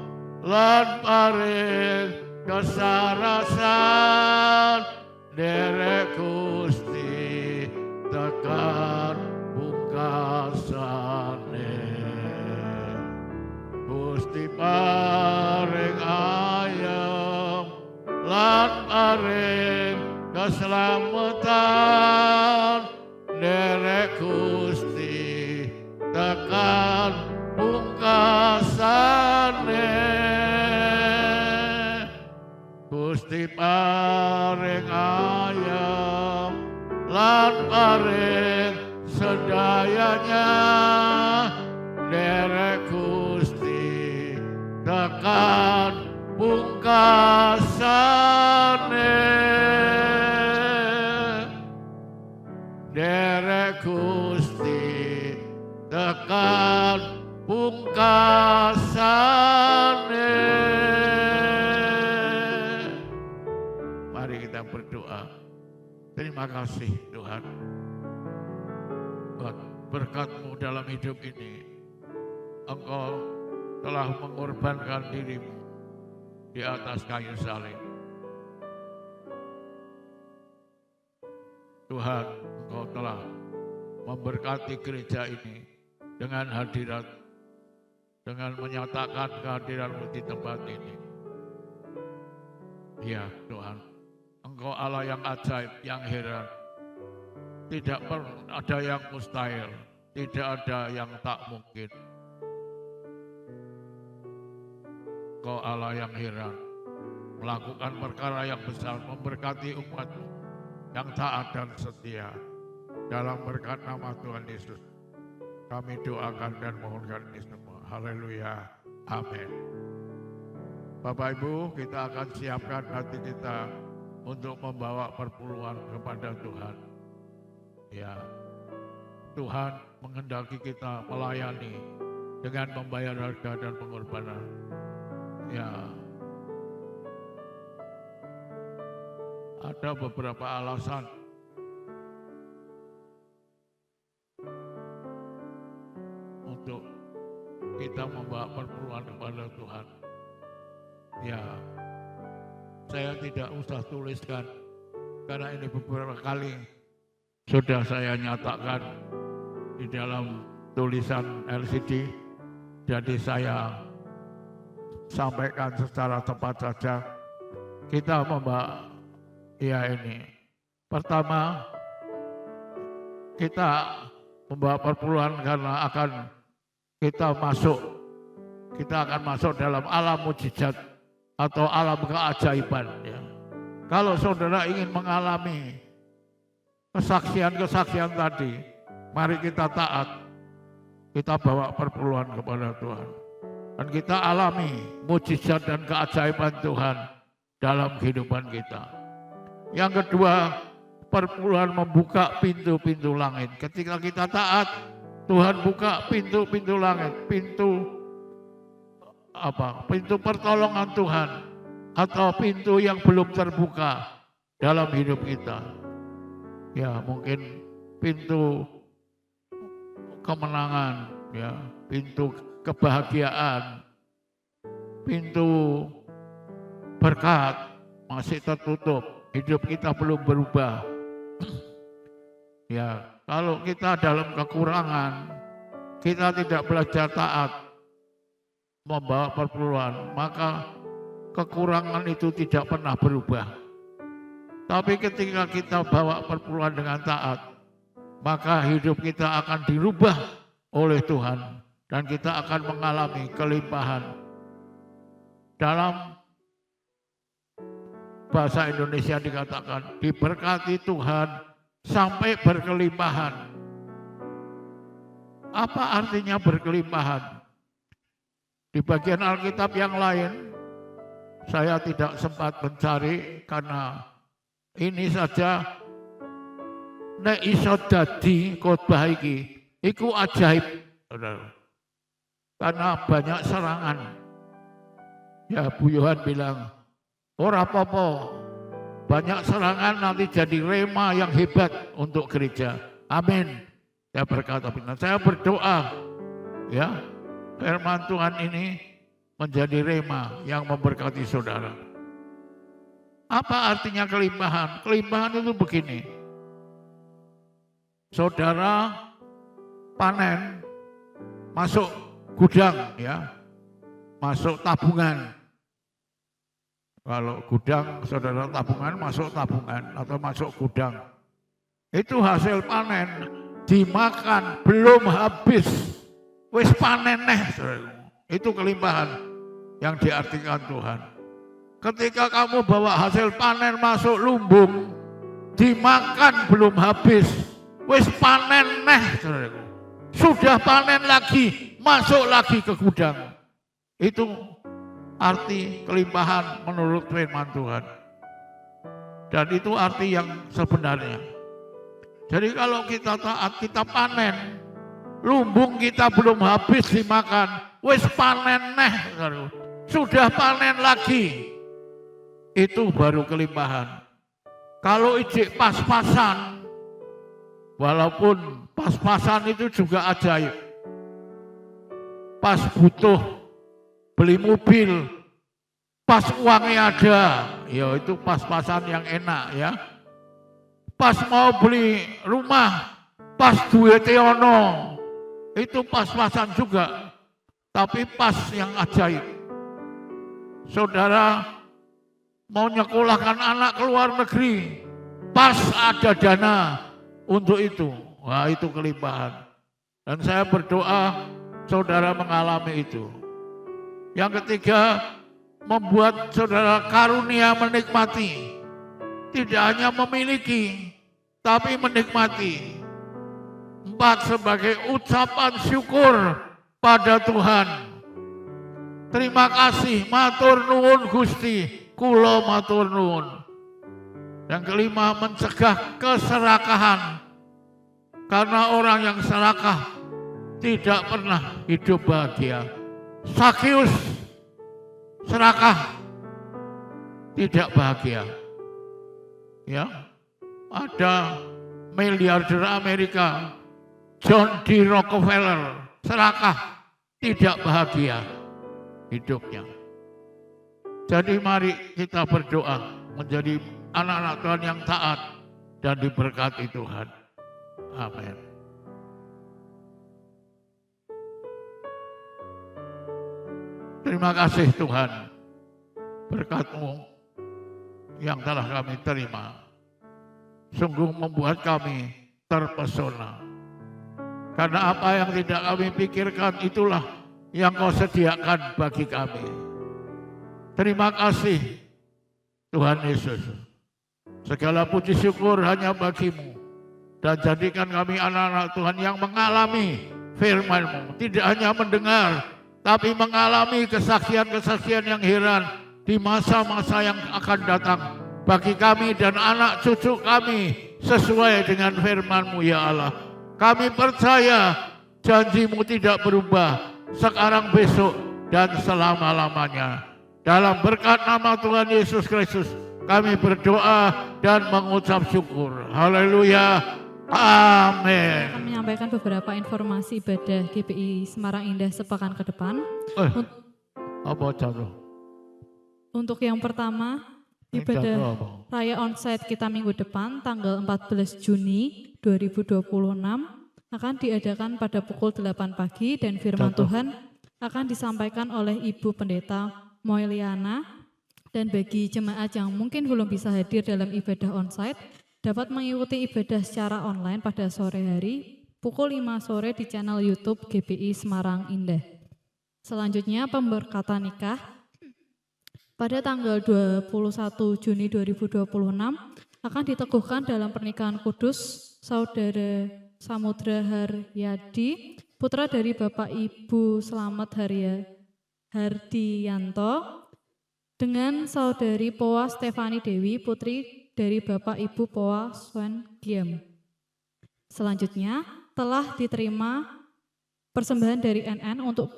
lan paring kesarasan, derek Gusti tekan pungkasane. Gusti paring ayem lan paring keselamatan, derek Gusti tekan pungkasane. Gusti paring ayem lan paring sedaya dayanya derek Gusti tekan pungkasane derek Gusti tekan pungkasane. Mari kita berdoa. Terima kasih Tuhan buat berkat-Mu dalam hidup ini. Engkau telah mengorbankan diri-Mu di atas kayu salib. Tuhan, Engkau telah memberkati gereja ini dengan hadirat, dengan menyatakan kehadiran-Mu di tempat ini. Ya Tuhan, Engkau Allah yang ajaib, yang heran. Tidak ada yang mustahil, tidak ada yang tak mungkin. Engkau Allah yang heran, melakukan perkara yang besar, memberkati umat-Mu yang taat dan setia. Dalam berkat nama Tuhan Yesus, kami doakan dan mohonkan ini semua. Haleluya. Amin. Bapak Ibu, kita akan siapkan hati kita untuk membawa perpuluhan kepada Tuhan. Ya, Tuhan menghendaki kita melayani dengan membayar harga dan pengorbanan. Ya, ada beberapa alasan untuk kita membawa perpuluhan kepada Tuhan. Ya, saya tidak usah tuliskan karena ini beberapa kali sudah saya nyatakan di dalam tulisan LCD, jadi saya sampaikan secara tepat saja. Kita membawa ini. Pertama, kita membawa perpuluhan karena kita akan masuk dalam alam mujizat atau alam keajaiban. Ya. Kalau saudara ingin mengalami kesaksian-kesaksian tadi, mari kita taat, kita bawa perpuluhan kepada Tuhan. Dan kita alami mujizat dan keajaiban Tuhan dalam kehidupan kita. Yang kedua, perpuluhan membuka pintu-pintu langit. Ketika kita taat, Tuhan buka pintu-pintu langit, pintu pertolongan Tuhan atau pintu yang belum terbuka dalam hidup kita. Ya, mungkin pintu kemenangan, ya, pintu kebahagiaan, pintu berkat masih tertutup, hidup kita belum berubah. Ya, kalau kita dalam kekurangan, kita tidak belajar taat membawa perpuluhan, maka kekurangan itu tidak pernah berubah. Tapi ketika kita bawa perpuluhan dengan taat, maka hidup kita akan dirubah oleh Tuhan dan kita akan mengalami kelimpahan. Dalam bahasa Indonesia dikatakan, diberkati Tuhan sampai berkelimpahan. Apa artinya berkelimpahan? Di bagian Alkitab yang lain, saya tidak sempat mencari karena ini saja nek iso dadi khotbah iki iku ajaib. Karena banyak serangan. Ya, Bu Yohan bilang, ora apa-apa, banyak serangan nanti jadi rema yang hebat untuk gereja. Amin. Saya berkata, saya berdoa, ya, firman Tuhan ini menjadi rema yang memberkati saudara. Apa artinya kelimpahan? Kelimpahan itu begini. Saudara panen, masuk gudang, ya, masuk tabungan. Kalau gudang, saudara tabungan, masuk tabungan atau masuk gudang. Itu hasil panen, dimakan, belum habis, wis panen neh. Itu kelimpahan yang diartikan Tuhan. Ketika kamu bawa hasil panen masuk lumbung, dimakan belum habis, wis panen neh, saudaraku. Sudah panen lagi, masuk lagi ke gudang. Itu arti kelimpahan menurut firman Tuhan. Dan itu arti yang sebenarnya. Jadi kalau kita taat, kita panen, lumbung kita belum habis dimakan, wis panen neh, saudaraku. Sudah panen lagi. Itu baru kelimpahan. Kalau ijik pas-pasan, walaupun pas-pasan itu juga ajaib. Pas butuh beli mobil, pas uangnya ada, ya itu pas-pasan yang enak ya. Pas mau beli rumah, pas duitnya ono, itu pas-pasan juga. Tapi pas yang ajaib. Saudara mau nyekolahkan anak ke luar negeri, pas ada dana untuk itu. Wah, itu kelimpahan. Dan saya berdoa saudara mengalami itu. Yang ketiga, membuat saudara karunia menikmati. Tidak hanya memiliki, tapi menikmati. 4, sebagai ucapan syukur pada Tuhan. Terima kasih, matur nuwun Gusti, kula matur nuwun. Yang kelima, mencegah keserakahan. Karena orang yang serakah tidak pernah hidup bahagia. Sakius serakah, tidak bahagia. Ya, ada miliarder Amerika, John D. Rockefeller, serakah, tidak bahagia hidupnya. Jadi mari kita berdoa menjadi anak-anak Tuhan yang taat dan diberkati Tuhan. Amin. Terima kasih Tuhan, berkat-Mu yang telah kami terima sungguh membuat kami terpesona. Karena apa yang tidak kami pikirkan itulah yang Kau sediakan bagi kami. Terima kasih Tuhan Yesus. Segala puji syukur hanya bagi-Mu. Dan jadikan kami anak-anak Tuhan yang mengalami firman-Mu. Tidak hanya mendengar, tapi mengalami kesaksian-kesaksian yang heran di masa-masa yang akan datang. Bagi kami dan anak cucu kami sesuai dengan firman-Mu ya Allah. Kami percaya janji-Mu tidak berubah sekarang, besok, dan selama-lamanya. Dalam berkat nama Tuhan Yesus Kristus kami berdoa dan mengucap syukur. Haleluya. Amin. Akan menyampaikan beberapa informasi ibadah GBI Semarang Indah sepekan ke depan. Apa contoh? Untuk yang pertama, ibadah Raya Onsite kita minggu depan tanggal 14 Juni 2026 akan diadakan pada pukul 8 pagi dan firman Tuhan akan disampaikan oleh Ibu Pendeta Moeliana. Dan bagi jemaat yang mungkin belum bisa hadir dalam ibadah onsite, dapat mengikuti ibadah secara online pada sore hari pukul 5 sore di channel YouTube GBI Semarang Indah. Selanjutnya pemberkatan nikah pada tanggal 21 Juni 2026 akan diteguhkan dalam pernikahan kudus Saudara Samudra Haryadi, putra dari Bapak Ibu Slamet Hardianto, dengan Saudari Poa Stefani Dewi, putri dari Bapak Ibu Poa Swan Giem. Selanjutnya telah diterima persembahan dari NN untuk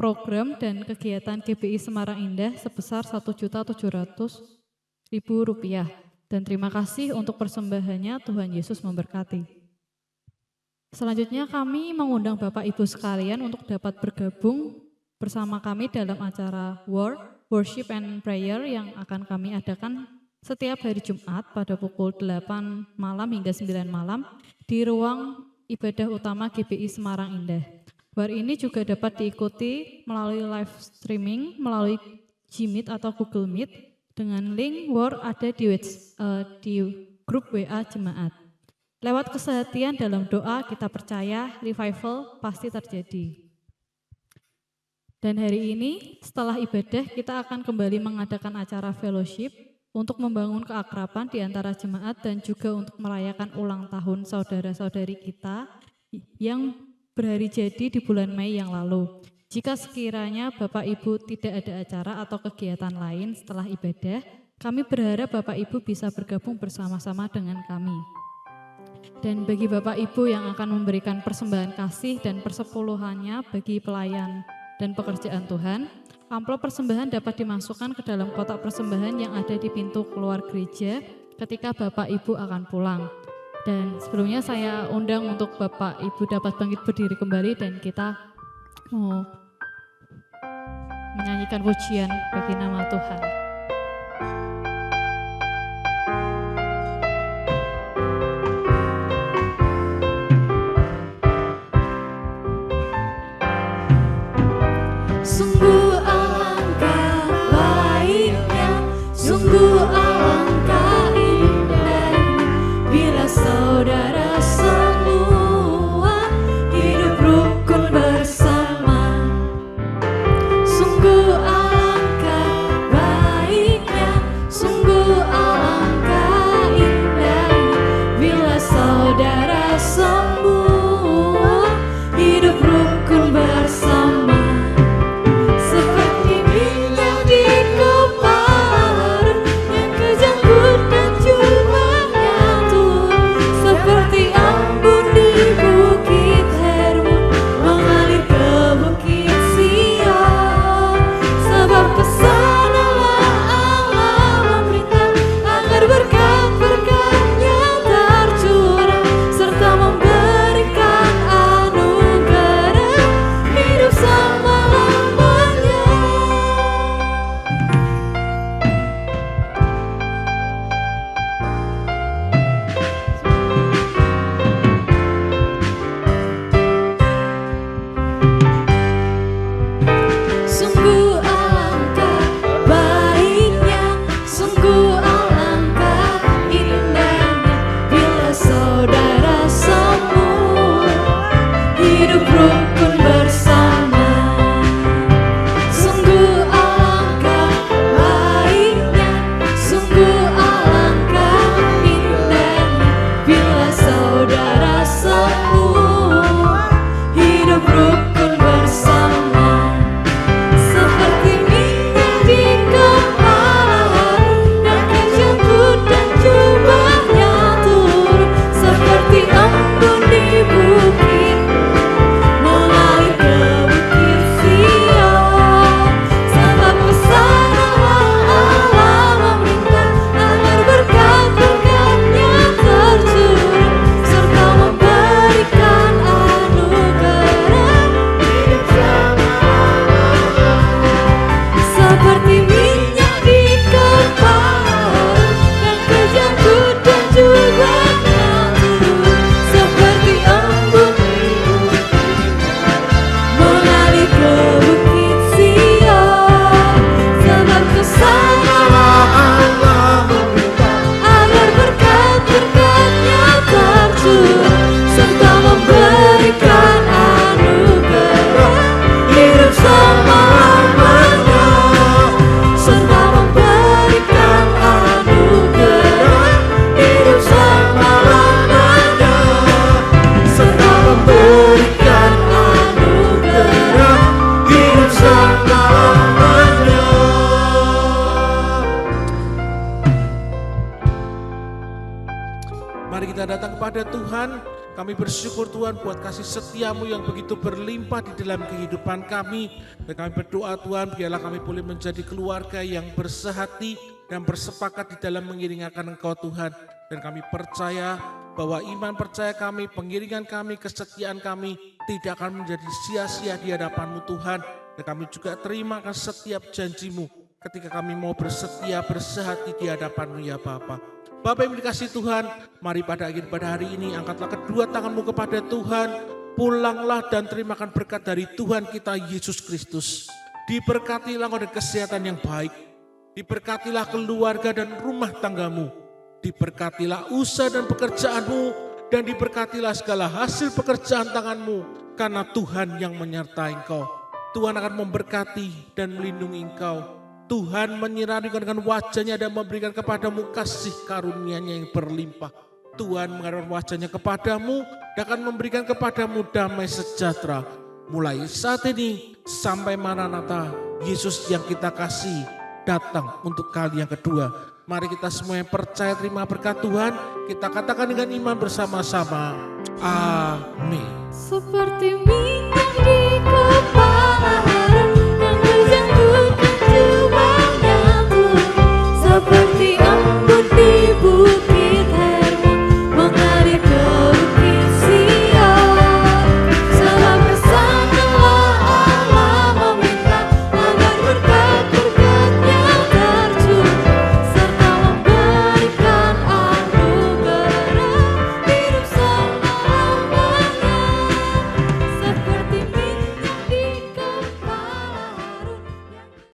program dan kegiatan GBI Semarang Indah sebesar Rp1.700.000. Dan terima kasih untuk persembahannya, Tuhan Yesus memberkati. Selanjutnya kami mengundang Bapak Ibu sekalian untuk dapat bergabung bersama kami dalam acara Worship and Prayer yang akan kami adakan setiap hari Jumat pada pukul 8 malam hingga 9 malam di ruang ibadah utama GBI Semarang Indah. War ini juga dapat diikuti melalui live streaming melalui Gmeet atau Google Meet dengan link War ada di grup WA jemaat. Lewat kesehatian dalam doa kita percaya revival pasti terjadi. Dan hari ini setelah ibadah kita akan kembali mengadakan acara fellowship untuk membangun keakraban di antara jemaat dan juga untuk merayakan ulang tahun saudara-saudari kita yang berhari jadi di bulan Mei yang lalu. Jika sekiranya Bapak Ibu tidak ada acara atau kegiatan lain setelah ibadah, kami berharap Bapak Ibu bisa bergabung bersama-sama dengan kami. Dan bagi Bapak Ibu yang akan memberikan persembahan kasih dan persepuluhannya bagi pelayan dan pekerjaan Tuhan, amplop persembahan dapat dimasukkan ke dalam kotak persembahan yang ada di pintu keluar gereja ketika Bapak Ibu akan pulang. Dan sebelumnya saya undang untuk Bapak Ibu dapat bangkit berdiri kembali dan kita mau menyanyikan pujian bagi nama Tuhan. Sungguh alangkah baiknya, sungguh alangkah indahnya, bila saudara semua hidup rukun bersama. Sungguh alangkah baiknya, sungguh alangkah indahnya, bila saudara semua hidup rukun bersama. Kami bersyukur Tuhan buat kasih setiamu yang begitu berlimpah di dalam kehidupan kami. Dan kami berdoa Tuhan biarlah kami boleh menjadi keluarga yang bersehati dan bersepakat di dalam mengiringkan Engkau Tuhan. Dan kami percaya bahwa iman percaya kami, pengiringan kami, kesetiaan kami tidak akan menjadi sia-sia di hadapan-Mu Tuhan. Dan kami juga terimakan setiap janji-Mu ketika kami mau bersetia, bersehati di hadapan-Mu ya Bapa. Bapak yang dikasihi Tuhan, mari pada hari ini angkatlah kedua tanganmu kepada Tuhan. Pulanglah dan terimakan berkat dari Tuhan kita Yesus Kristus. Diberkatilah engkau dengan kesehatan yang baik. Diberkatilah keluarga dan rumah tanggamu. Diberkatilah usaha dan pekerjaanmu. Dan diberkatilah segala hasil pekerjaan tanganmu. Karena Tuhan yang menyertai engkau. Tuhan akan memberkati dan melindungi engkau. Tuhan menyinari dengan wajahnya dan memberikan kepadamu kasih karunia-Nya yang berlimpah. Tuhan mengarahkan wajahnya kepadamu dan akan memberikan kepadamu damai sejahtera. Mulai saat ini sampai Maranatha, Yesus yang kita kasih datang untuk kali yang kedua. Mari kita semua yang percaya terima berkat Tuhan, kita katakan dengan iman bersama-sama. Amin. Seperti